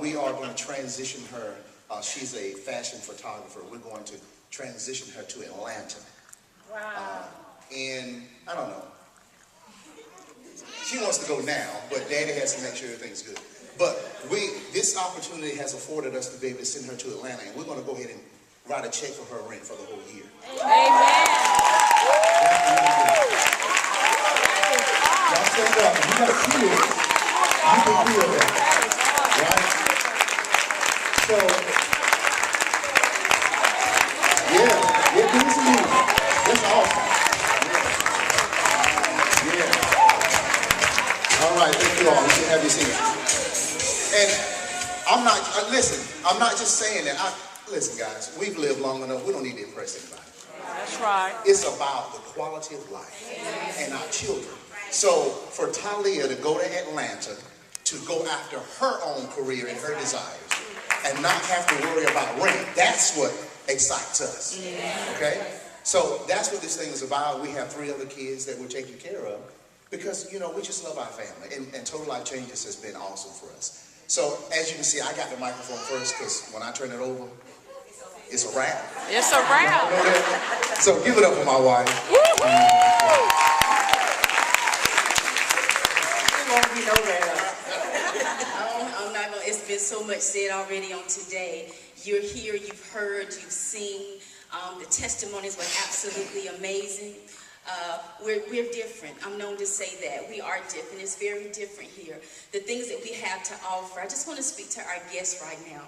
we are going to transition her. She's a fashion photographer. We're going to transition her to Atlanta And I don't know. She wants to go now, but Daddy has to make sure everything's good. But this opportunity has afforded us to be able to send her to Atlanta, and we're going to go ahead and write a check for her rent for the whole year. Amen. Y'all stand up. You got to feel it. You can feel that. Right? So, yeah, give me some music. That's awesome. Yeah. All right, thank you all. You can have your seat. And I'm not, listen, I'm not just saying that. Listen, guys, we've lived long enough. We don't need to impress anybody. That's right. It's about the quality of life and our children. So for Talia to go to Atlanta to go after her own career and her desires and not have to worry about rent, that's what excites us. Okay? So that's what this thing is about. We have 3 other kids that we're taking care of because, you know, we just love our family. And Total Life Changes has been awesome for us. So as you can see, I got the microphone first because when I turn it over, it's a wrap. It's a wrap. You know that? So give it up for my wife. I'm not gonna, it's been so much said already on today. You're here, you've heard, you've seen. The testimonies were absolutely amazing. We're different. I'm known to say that. We are different. It's very different here. The things that we have to offer. I just want to speak to our guests right now.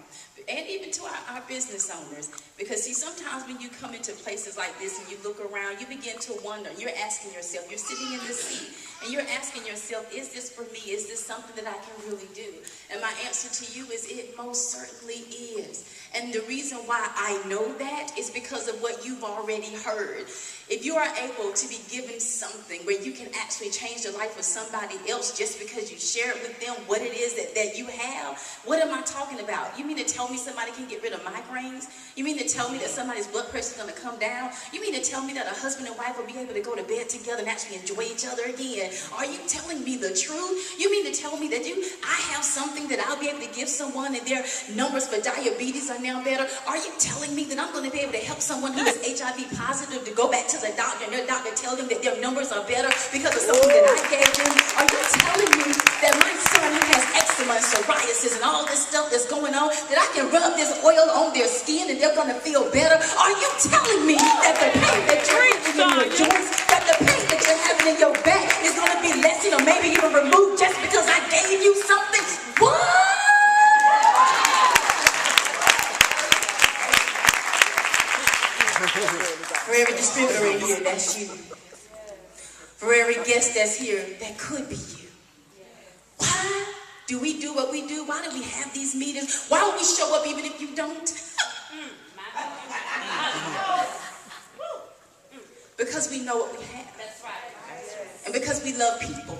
And even to our business owners. Because see, sometimes when you come into places like this and you look around, you begin to wonder. You're asking yourself, you're sitting in the seat, and you're asking yourself, is this for me? Is this something that I can really do? And my answer to you is it most certainly is. And the reason why I know that is because of what you've already heard. If you are able to be given something where you can actually change the life of somebody else just because you share it with them what it is that you have, what am I talking about? You mean to tell me somebody can get rid of migraines? You mean to tell me that somebody's blood pressure is going to come down? You mean to tell me that a husband and wife will be able to go to bed together and actually enjoy each other again? Are you telling me the truth? You mean to tell me that I have something that I'll be able to give someone and their numbers for diabetes are now better? Are you telling me that I'm going to be able to help someone who is HIV positive to go back to the doctor and their doctor tell them that their numbers are better because of something that I gave them? Are you telling me that my son who has eczema and psoriasis and all this stuff that's going on, that I can rub this oil on their skin and they're going to feel better? Are you telling me that the pain that you're having in your joints, that the pain that you're having in your back is going to be lessened or maybe even removed just because I gave you something? What? For every distributor in here, that's you. For every guest that's here, that could be you. Why do we do what we do? Why do we have these meetings? Why don't we show up even if you don't? Because we know what we have. That's right. And because we love people.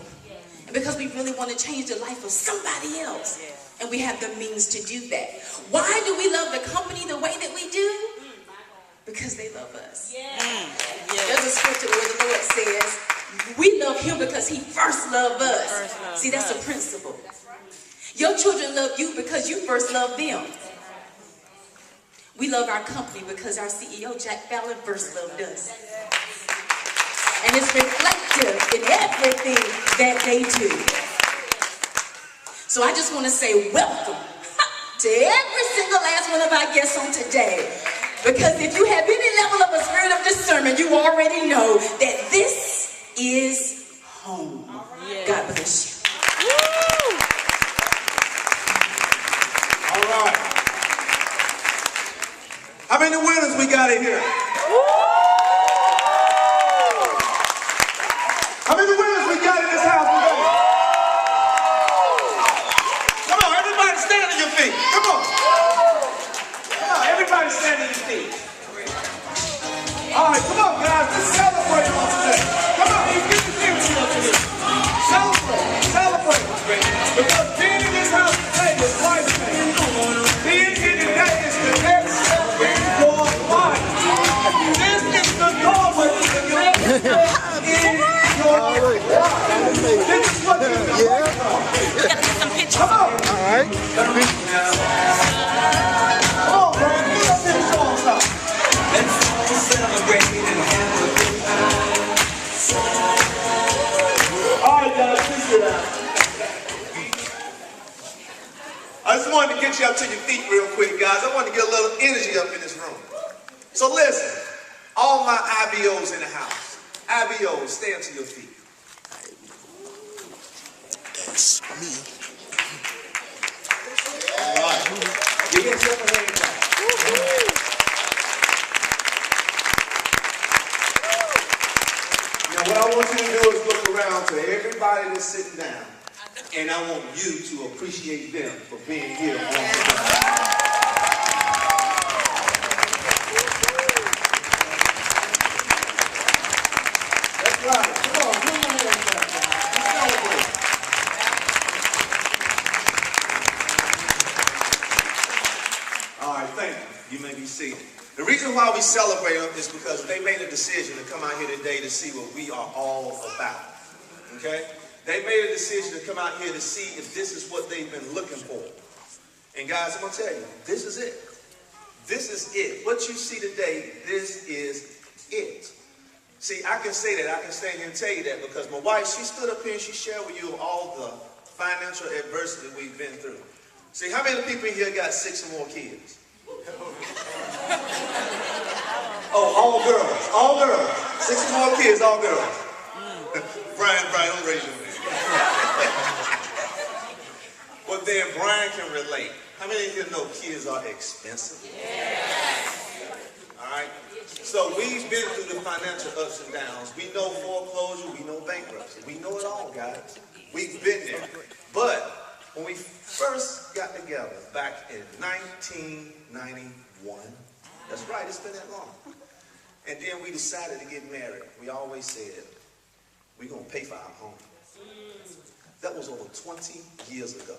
And because we really want to change the life of somebody else. And we have the means to do that. Why do we love the company the way that we do? Because they love us. There's a scripture where the Lord says, we love him because he first loved us. See, that's a principle. Your children love you because you first loved them. We love our company because our CEO, Jack Fallon, first loved us. And it's reflective in everything that they do. So I just want to say welcome to every single last one of our guests on today. Because if you have any level of a spirit of discernment, you already know that this is home. God bless you. All right. How many winners we got in here? How many winners we got in this house today? Come on, everybody stand on your feet. Come on. Come on, everybody stand on your feet. All right, come on, guys. Let's celebrate on today. Come on, you get the energy up to this. Celebrate. Because being in this house today is life-changing. Being here today is the next step in your life. This is the doorway to your next step in your life. This is what you do. Come on. All right. Come on, bro. Get up here and show us something. Let's all celebrate and have a good wanted to get you up to your feet real quick, guys. I wanted to get a little energy up in this room. So listen, all my IBOs in the house. IBOs, stand to your feet. That's me. All right. Give yourself a hand clap. Now what I want you to do is look around to everybody that's sitting down, and I want you to appreciate them for being here on today. That's right. Come on, give them a hand clap, guys. Let's celebrate. All right, thank you. You may be seated. The reason why we celebrate them is because they made a decision to come out here today to see what we are all about. Okay? They made a decision to come out here to see if this is what they've been looking for. And guys, I'm going to tell you, this is it. This is it. What you see today, this is it. See, I can say that. I can stand here and tell you that because my wife, she stood up here and she shared with you all the financial adversity we've been through. See, how many people in here got 6 or more kids? Oh, all girls. All girls. 6 or more kids, all girls. Brian, don't raise your hand. Well, then Brian can relate. How many of you know kids are expensive? Yes. All right. So we've been through the financial ups and downs. We know foreclosure. We know bankruptcy. We know it all, guys. We've been there. But when we first got together back in 1991, that's right, it's been that long. And then we decided to get married. We always said, we're going to pay for our home. That was over 20 years ago.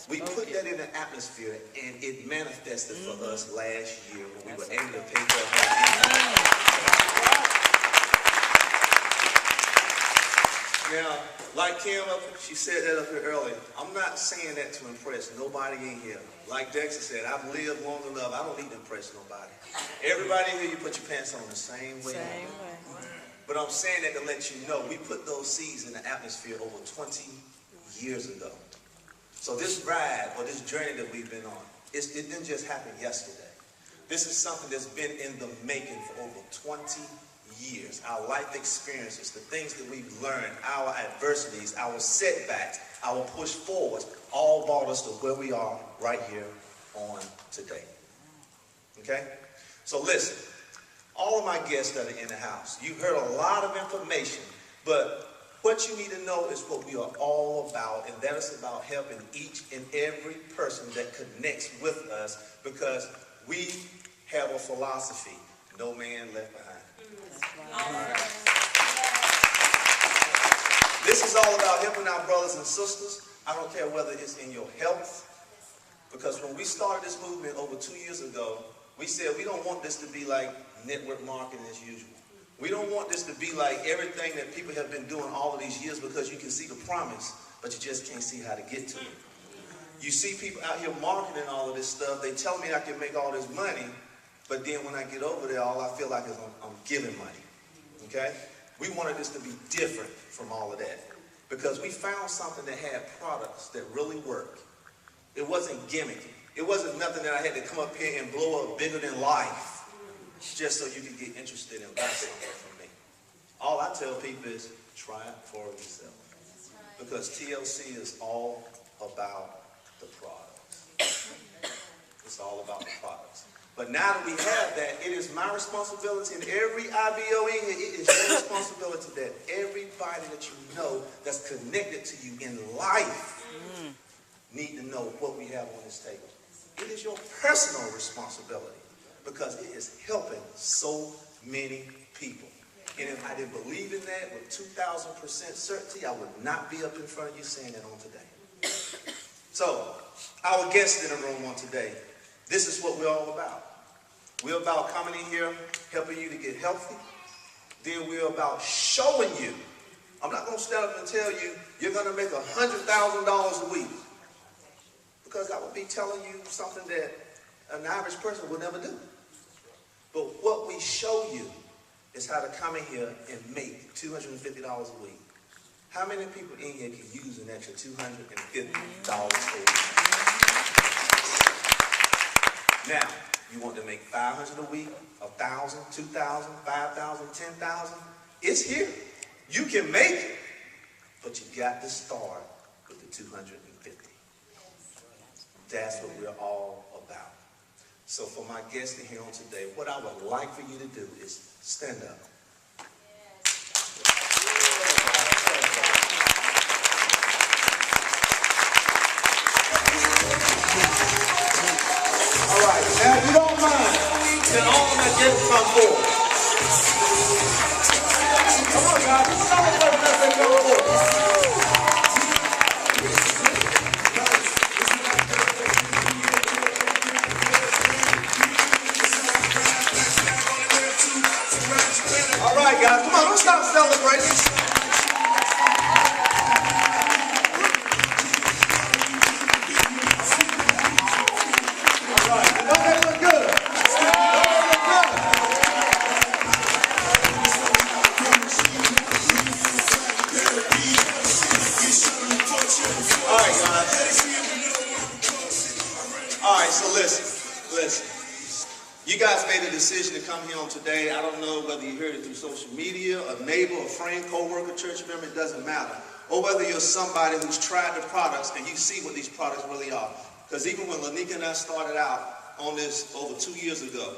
We put that in the atmosphere, and it manifested for us last year when we were able to pay for our home. Now, like Kim, she said that up here earlier, I'm not saying that to impress nobody in here. Like Dexter said, I've lived long enough, I don't need to impress nobody. Everybody in here, you put your pants on the same way. But I'm saying that to let you know, we put those seeds in the atmosphere over 20 years ago. So this ride, or this journey that we've been on, it didn't just happen yesterday. This is something that's been in the making for over 20 years. Our life experiences, the things that we've learned, our adversities, our setbacks, our push forwards, all brought us to where we are right here on today. Okay? So listen, all of my guests that are in the house, you've heard a lot of information, but what you need to know is what we are all about, and that is about helping each and every person that connects with us, because we have a philosophy, no man left behind. All right. This is all about helping our brothers and sisters. I don't care whether it's in your health, because when we started this movement over 2 years ago, we said we don't want this to be like network marketing as usual. We don't want this to be like everything that people have been doing all of these years, because you can see the promise, but you just can't see how to get to it. You see people out here marketing all of this stuff. They tell me I can make all this money, but then when I get over there, all I feel like is I'm giving money. Okay? We wanted this to be different from all of that, because we found something that had products that really work. It wasn't gimmicky. It wasn't nothing that I had to come up here and blow up bigger than life just so you could get interested in buying something from me. All I tell people is try it for yourself, because TLC is all about the products. It's all about the products. But now that we have that, it is my responsibility, and every IBO in here, it is your responsibility that everybody that you know that's connected to you in life need to know what we have on this table. It is your personal responsibility, because it is helping so many people. And if I didn't believe in that with 2,000% certainty, I would not be up in front of you saying that on today. So, our guests in the room on today, this is what we're all about. We're about coming in here, helping you to get healthy. Then we're about showing you. I'm not going to stand up and tell you you're going to make $100,000 a week, because I would be telling you something that an average person would never do. But what we show you is how to come in here and make $250 a week. How many people in here can use an extra $250 a week? Now, you want to make 500 a week, 1,000, 2,000, 5,000, 10,000? It's here. You can make it, but you got to start with the 250. That's what we're all about. So for my guests here on today, what I would like for you to do is stand up. All right, now if you don't mind, then all of my guests come forward. Come on, guys, let's celebrate as they come forward. All right, guys, come on, don't stop celebrating. All right, don't they look good? Don't they look good? All right, guys. All right, so listen. You guys made a decision to come here on today. I don't know whether you heard it through social media, a neighbor, a friend, co-worker, church member, it doesn't matter. Or whether you're somebody who's tried the products and you see what these products really are. Because even when Lanika and I started out on this over 2 years ago,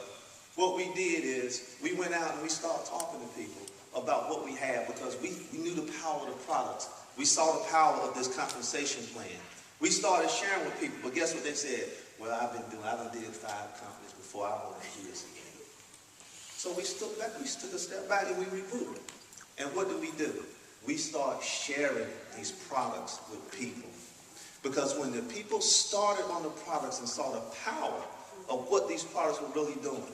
what we did is we went out and we started talking to people about what we had because we knew the power of the products. We saw the power of this compensation plan. We started sharing with people, but guess what they said? Well, I done did 5 companies before I want to do this again. So we took a step back and we regrouped. And what do? We start sharing these products with people. Because when the people started on the products and saw the power of what these products were really doing,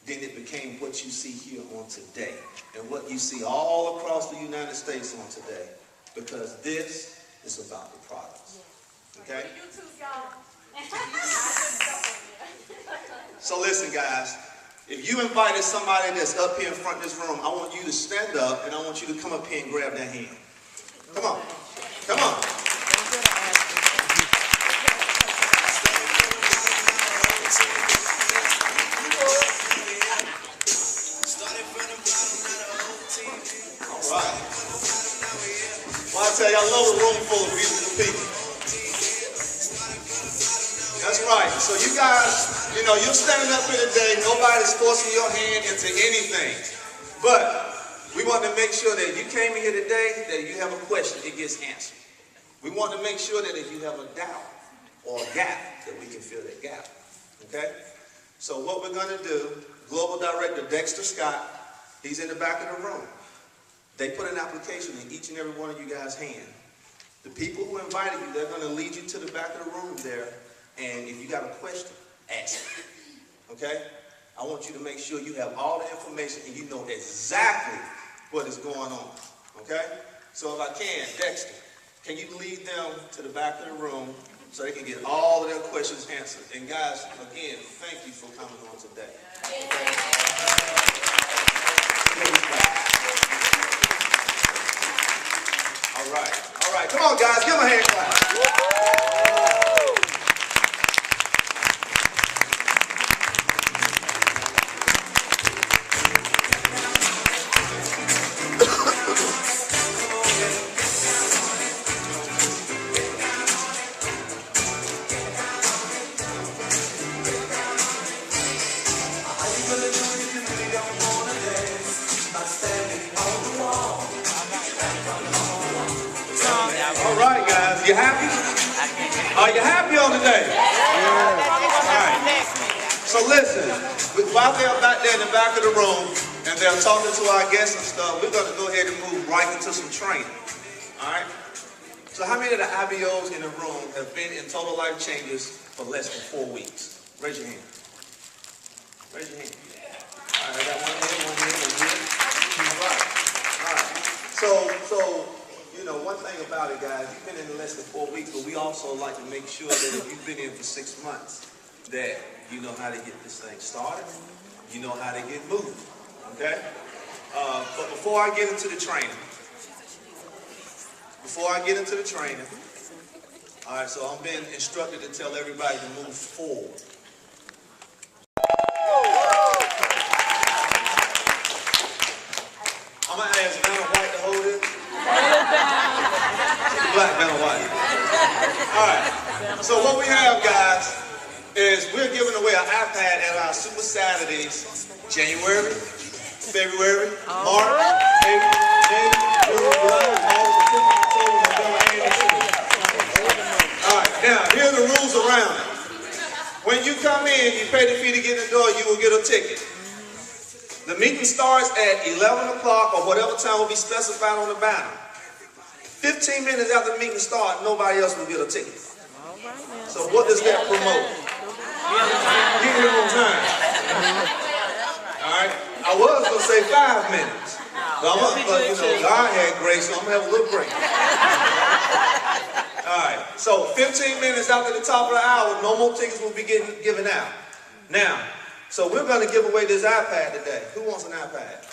then it became what you see here on today. And what you see all across the United States on today. Because this is about the products. Okay? So listen, guys, if you invited somebody that's up here in front of this room, I want you to stand up and I want you to come up here and grab their hand. Come on. Come on. All right. Well, I tell you, I love a room full of beautiful people. That's right. So you guys, you're standing up here today. Nobody's forcing your hand into anything. But we want to make sure that you came in here today, that you have a question, it gets answered. We want to make sure that if you have a doubt or a gap, that we can fill that gap. Okay? So what we're going to do, Global Director Dexter Scott, he's in the back of the room. They put an application in each and every one of you guys' hand. The people who invited you, they're going to lead you to the back of the room there. And if you got a question, ask it. Okay? I want you to make sure you have all the information and you know exactly what is going on. Okay? So if I can, Dexter, can you lead them to the back of the room so they can get all of their questions answered? And guys, again, thank you for coming on today. All right. All right. Come on, guys. Give them a hand clap. All right, guys. You happy? Are you happy on today? All right. So listen, while they're back there in the back of the room and they're talking to our guests and stuff, we're going to go ahead and move right into some training. All right? So how many of the IBOs in the room have been in Total Life Changes for less than 4 weeks? Raise your hand. Raise your hand. All right, I got one here. All right. All right. So, one thing about it, guys, you've been in less than 4 weeks, but we also like to make sure that if you've been in for 6 months, that you know how to get this thing started, you know how to get moving, okay? But before I get into the training, all right, so I'm being instructed to tell everybody to move forward. I'm going to ask Vanna White to hold it. She's black Vanna White. All right. So what we have, guys, is we're giving away an iPad at our Super Saturdays, January, February, March, April, May, June, July, August, September, October, November, and December. All right. Now, here are the rules around it. When you come in, you pay the fee to get in the door, you will get a ticket. The meeting starts at 11 o'clock or whatever time will be specified on the banner. 15 minutes after the meeting starts, nobody else will get a ticket. So what does that promote? Get here on time. All right. I was going to say 5 minutes. But you know, God had grace, so I'm going to have a little break. All right. So 15 minutes after the top of the hour, no more tickets will be given out. Now, so we're going to give away this iPad today. Who wants an iPad?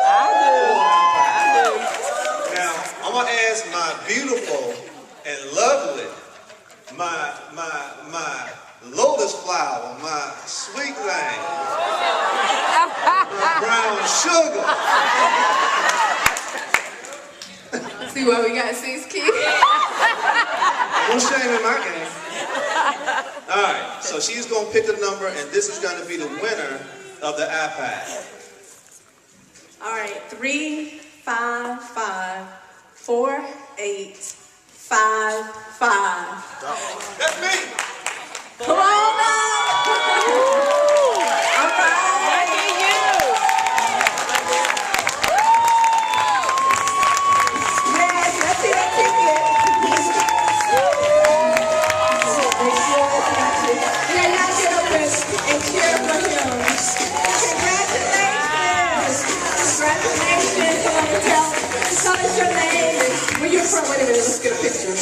I do. Now, I'm going to ask my beautiful and lovely, my lotus flower, my sweet thing, my brown sugar. See why we got 6 kids? No shame in my game. All right, so she's going to pick a number, and this is going to be the winner of the iPad. All right, 3, 5, 5, 4, 8, 5, 5. That's me. Come on now! All right. Yes, let's see that ticket. Yeah, y'all get up and cheer for him. Congratulations! Congratulations! Tell us your name. When you're from, wait a minute, let's get a picture.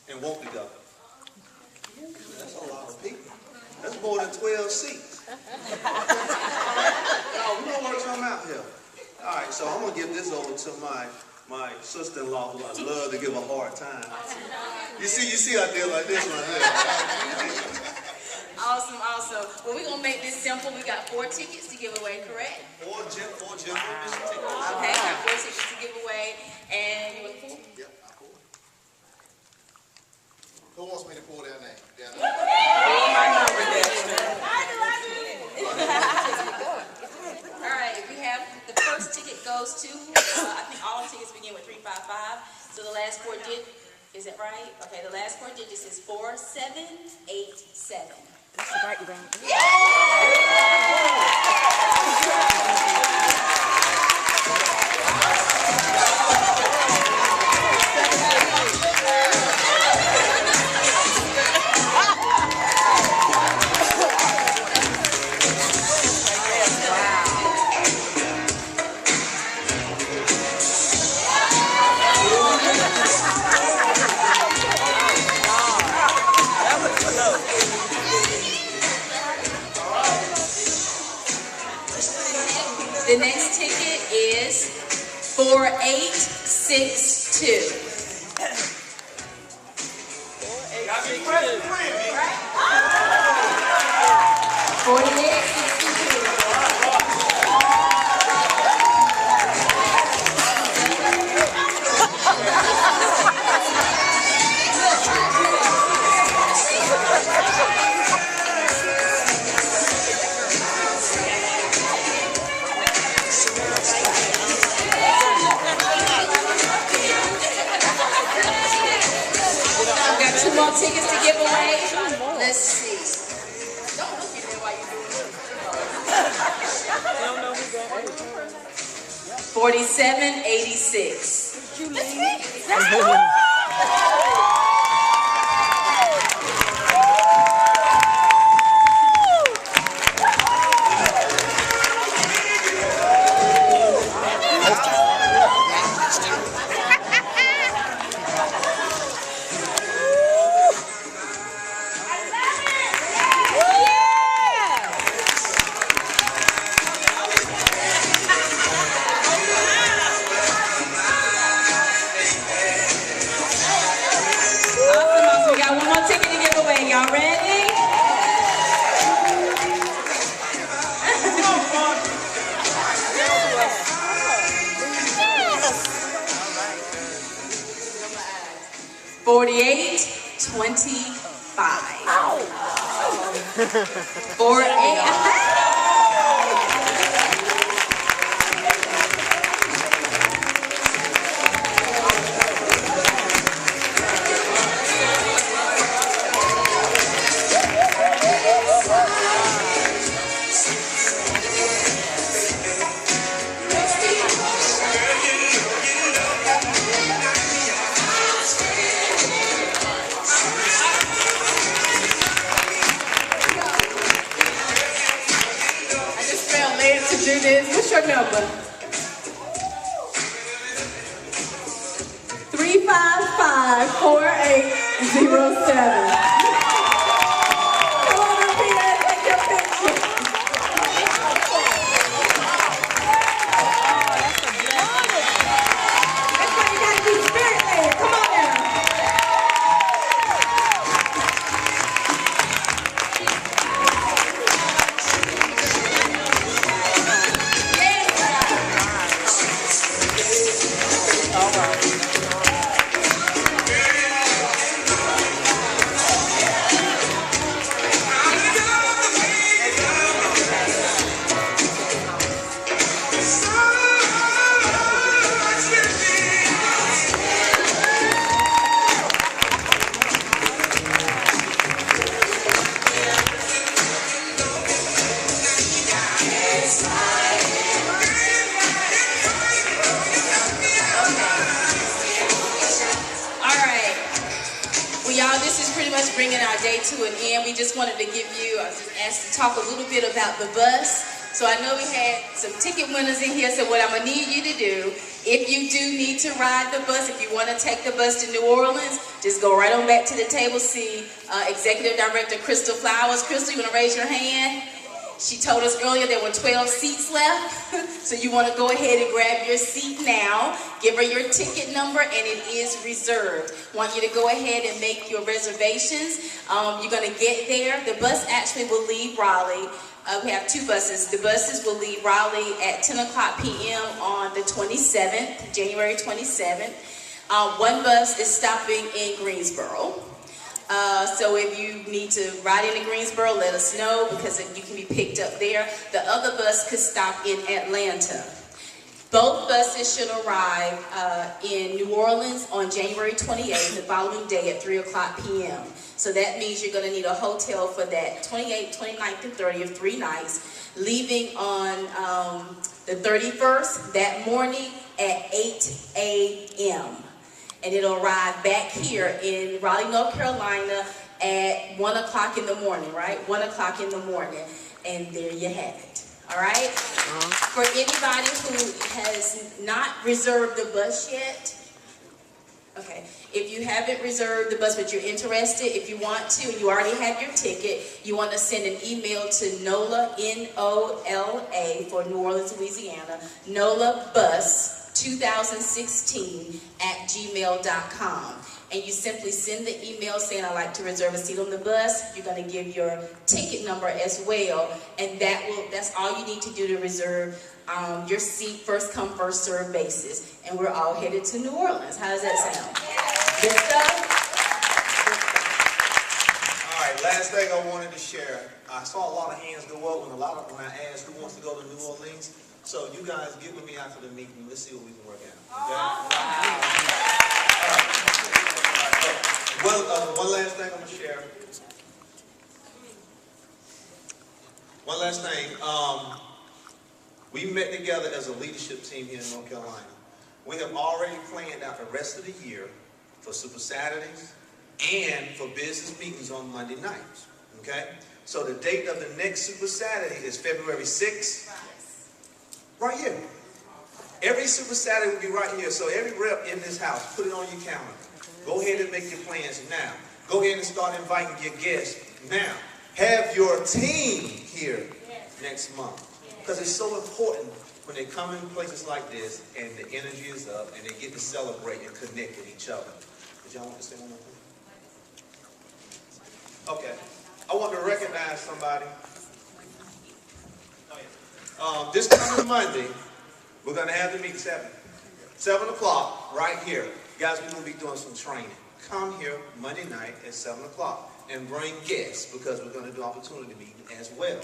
And won't be done. That's a lot of people. That's more than 12 seats. No, we're going to work something out here. All right, so I'm going to give this over to my sister-in-law, who I love to give a hard time. You see I did like this right there. Awesome, awesome. Well, we're going to make this simple. We got 4 tickets to give away, correct? 4 tickets. Okay, got 4 tickets to give away. And you want to pull? Yep, I pull. Who wants me to pull their name? All right, we have the first ticket goes to, I think all the tickets begin with 355. So the last 4 digits, is that right? Okay, the last 4 digits is 4787. That's the right thing. The next ticket is 4862. Gotta be present, Right? 2 more tickets to give away. Let's see. Don't look at me while you're doing it. 4786. That's me. Do this. What's your number? 355-4807. Come on up here and take your picture. That's why you gotta be spirit-led. Come on now. Bringing our day to an end, we just wanted to give you, I was asked to talk a little bit about the bus. So I know we had some ticket winners in here, so what I'm going to need you to do, if you do need to ride the bus, if you want to take the bus to New Orleans, just go right on back to the table, see Executive Director Crystal Flowers. Crystal, you want to raise your hand? She told us earlier there were 12 seats left, so you want to go ahead and grab your seat now. Give her your ticket number, and it is reserved. Want you to go ahead and make your reservations. You're going to get there. The bus actually will leave Raleigh. We have two buses. The buses will leave Raleigh at 10 o'clock p.m. on the 27th, January 27th. One bus is stopping in Greensboro. So if you need to ride into Greensboro, let us know because you can be picked up there. The other bus could stop in Atlanta. Both buses should arrive in New Orleans on January 28th, the following day at 3 o'clock p.m. So that means you're going to need a hotel for that 28th, 29th, and 30th, 3 nights, leaving on the 31st that morning at 8 a.m. And it'll arrive back here in Raleigh, North Carolina at 1 o'clock in the morning, right? 1 o'clock in the morning. And there you have it. All right? For anybody who has not reserved the bus yet, okay, if you haven't reserved the bus but you're interested, if you want to, and you already have your ticket, you want to send an email to NOLA, N-O-L-A, for New Orleans, Louisiana, NOLA Bus 2016 at gmail.com. And you simply send the email saying, I'd like to reserve a seat on the bus. You're going to give your ticket number as well. And that's all you need to do to reserve your seat, first come, first serve basis. And we're all headed to New Orleans. How does that sound? Good stuff? All right, last thing I wanted to share. I saw a lot of hands go up when I asked who wants to go to New Orleans. So you guys get with me after the meeting. Let's see what we can work out. Okay? One last thing I'm going to share. One last thing. We met together as a leadership team here in North Carolina. We have already planned out the rest of the year for Super Saturdays and for business meetings on Monday nights. Okay? So the date of the next Super Saturday is February 6th. Right here. Every Super Saturday will be right here. So every rep in this house, put it on your calendar. Go ahead and make your plans now. Go ahead and start inviting your guests now. Have your team here next month. Because it's so important when they come in places like this and the energy is up and they get to celebrate and connect with each other. Did y'all want to say one more thing? Okay. I want to recognize somebody. This coming Monday, we're going to have the meeting 7 o'clock right here. Guys, we're going to be doing some training. Come here Monday night at 7 o'clock. and bring guests because we're going to do opportunity meeting as well.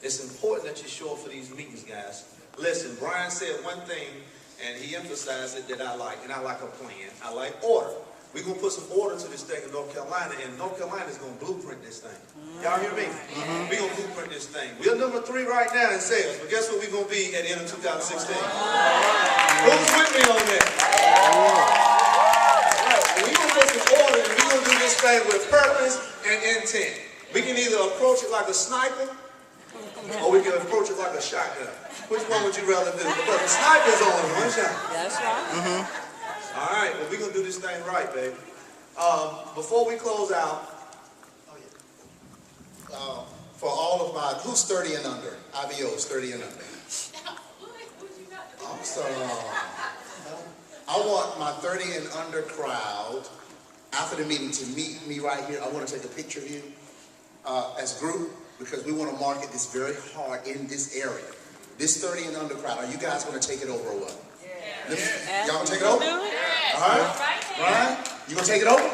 It's important that you show up for these meetings, guys. Listen, Brian said one thing, and he emphasized it that I like, and I like a plan. I like order. We're going to put some order to this thing in North Carolina, and North Carolina is going to blueprint this thing. Y'all hear me? We're going to blueprint this thing. We're number 3 right now in sales, but guess what we're going to be at the end of 2016? Who's with me on that? Right. We're going to put some order, and we're going to do this thing with purpose and intent. We can either approach it like a sniper, or we can approach it like a shotgun. Which one would you rather do? Because the sniper's only one shot. That's right. All right, well, we're going to do this thing right, baby. Before we close out, For all of my, who's 30 and under? IBO's 30 and under. Awesome. I want my 30 and under crowd, after the meeting, to meet me right here. I want to take a picture of you as a group, because we want to market this very hard in this area. This 30 and under crowd, are you guys going to take it over or what? Yeah. Y'all going to take it over? All right. Ryan, you going to take it over?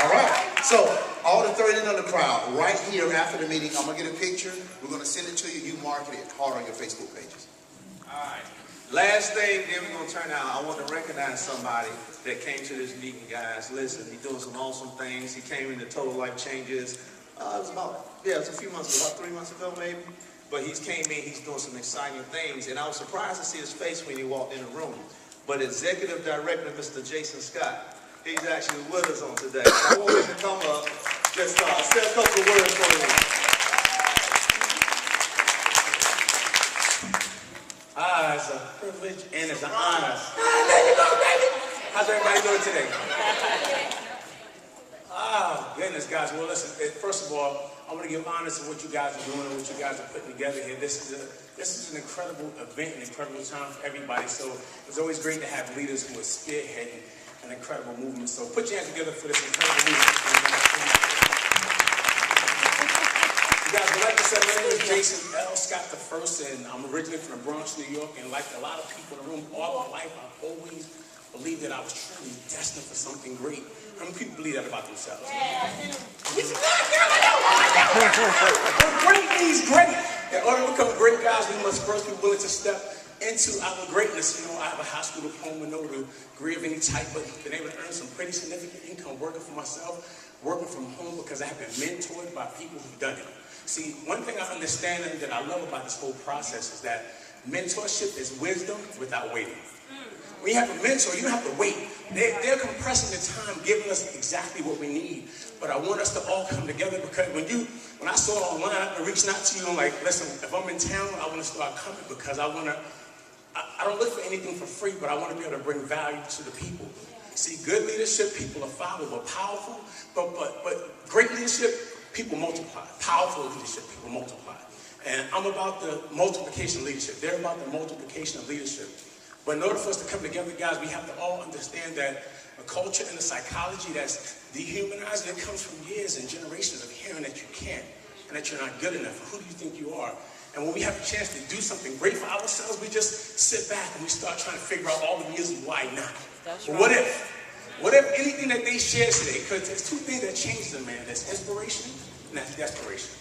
All right. So, all the 30 and under crowd, right here after the meeting, I'm going to get a picture. We're going to send it to you. You market it hard on your Facebook pages. all right. Last thing, then we're going to turn out. I want to recognize somebody that came to this meeting, guys. Listen, he's doing some awesome things. He came into Total Life Changes. It was a few months ago, about 3 months ago maybe. But he's came in, he's doing some exciting things. And I was surprised to see his face when he walked in the room. But Executive Director, Mr. Jason Scott, he's actually with us on today. So I want him to come up, just say a couple of words for him. It's a privilege and it's an honor. There you go, baby. How's everybody doing today? Oh, goodness, guys. Well, listen, first of all, I want to give honor to what you guys are doing and what you guys are putting together here. This is an incredible event, an incredible time for everybody. So it's always great to have leaders who are spearheading an incredible movement. So put your hands together for this incredible movement. You guys, like I said, my name is Jason L. Scott the First, and I'm originally from the Bronx, New York. And like a lot of people in the room, all my life, I've always believed that I was truly destined for something great. How many people believe that about themselves? Great means great. In order to become great guys, we must first be willing to step into our greatness. You know, I have a high school diploma, no degree of any type, but been able to earn some pretty significant income working for myself, working from home, because I have been mentored by people who've done it. See, one thing I understand and that I love about this whole process is that mentorship is wisdom without waiting. When you have a mentor, you don't have to wait. They're compressing the time, giving us exactly what we need. But I want us to all come together, because when I saw it online, I reached out to you, I'm like, listen, if I'm in town, I want to start coming, because I don't look for anything for free, but I want to be able to bring value to the people. See, good leadership, people are followed, but powerful. But great leadership, people multiply. Powerful leadership, people multiply. And I'm about the multiplication of leadership. They're about the multiplication of leadership. But in order for us to come together, guys, we have to all understand that a culture and a psychology that's dehumanizing, it comes from years and generations of hearing that you can't and that you're not good enough. Who do you think you are? And when we have a chance to do something great for ourselves, we just sit back and we start trying to figure out all the reasons why not. That's right. What if anything that they share today, because there's two things that change a man. There's inspiration and that's desperation.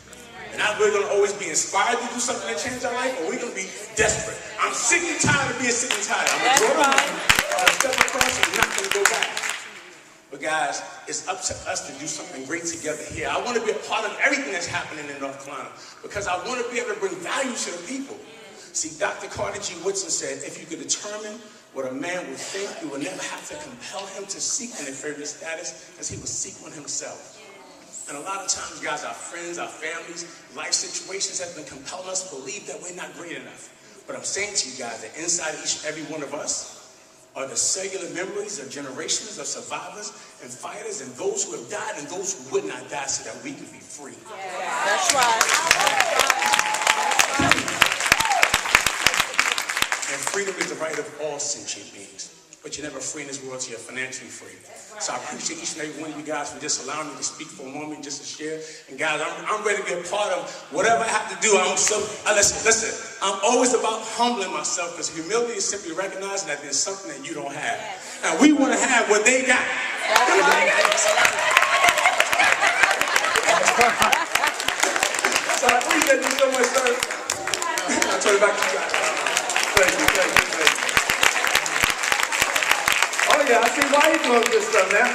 And we're going to always be inspired to do something that changes our life, or we're going to be desperate. I'm sick and tired of being sick and tired. I'm going to go I'm step across and I'm not going to go back. But guys, it's up to us to do something great together here. I want to be a part of everything that's happening in North Carolina, because I want to be able to bring value to the people. See, Dr. Carter G. Woodson said, if you could determine what a man would think, you would never have to compel him to seek an inferior status, as he would seek one himself. And a lot of times, guys, our friends, our families, life situations have been compelling us to believe that we're not great enough. But I'm saying to you guys that inside each and every one of us are the cellular memories of generations of survivors and fighters and those who have died and those who would not die, so that we could be free. Yeah. That's right. And freedom is the right of all sentient beings. But you're never free in this world till you're financially free. So I appreciate each and every one of you guys for just allowing me to speak for a moment, just to share. And guys, I'm ready to be a part of whatever I have to do. Listen, I'm always about humbling myself, because humility is simply recognizing that there's something that you don't have. And we want to have what they got. So I appreciate you so much, sir. I'll turn it back to you guys. Thank you, thank you, thank you. Oh yeah, I see why you doing this stuff now.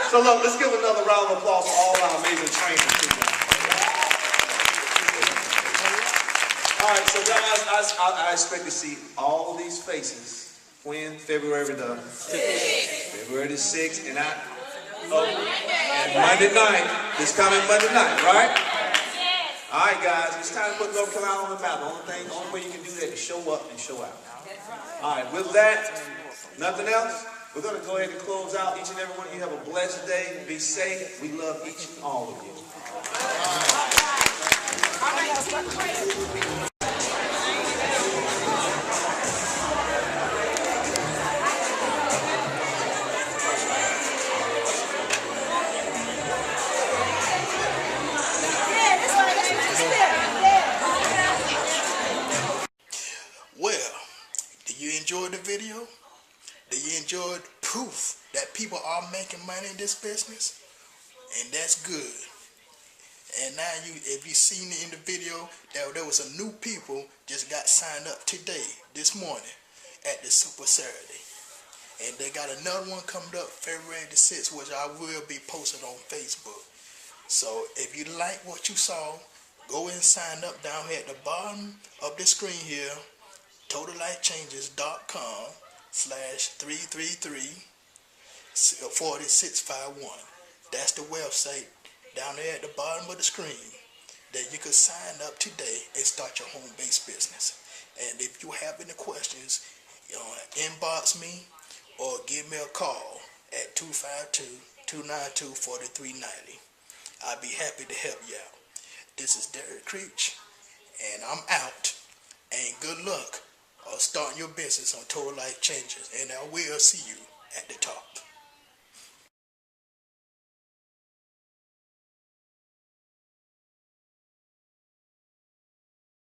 So look, let's give another round of applause for all our amazing trainers. All right, so guys, I expect to see all these faces when February the 6th, and Monday night, this coming Monday night, right? All right, guys, it's time to put North Carolina on the map. The only way you can do that is show up and show out. All right, with that, nothing else. We're going to go ahead and close out. Each and every one of you have a blessed day. Be safe. We love each and all of you. Well, do you enjoy the video? Do you enjoy proof that people are making money in this business? And that's good. And now if you seen in the video, there was a new people just got signed up today, this morning, at the Super Saturday. And they got another one coming up February the 6th, which I will be posted on Facebook. So if you like what you saw, go and sign up down here at the bottom of the screen here, totallifechanges.com/333-4651. That's the website down there at the bottom of the screen that you can sign up today and start your home-based business. And if you have any questions, inbox me or give me a call at 252-292-4390. I'll be happy to help you out. This is Derrick Creech, and I'm out. And good luck starting your business on Total Life Changes, and I will see you at the top.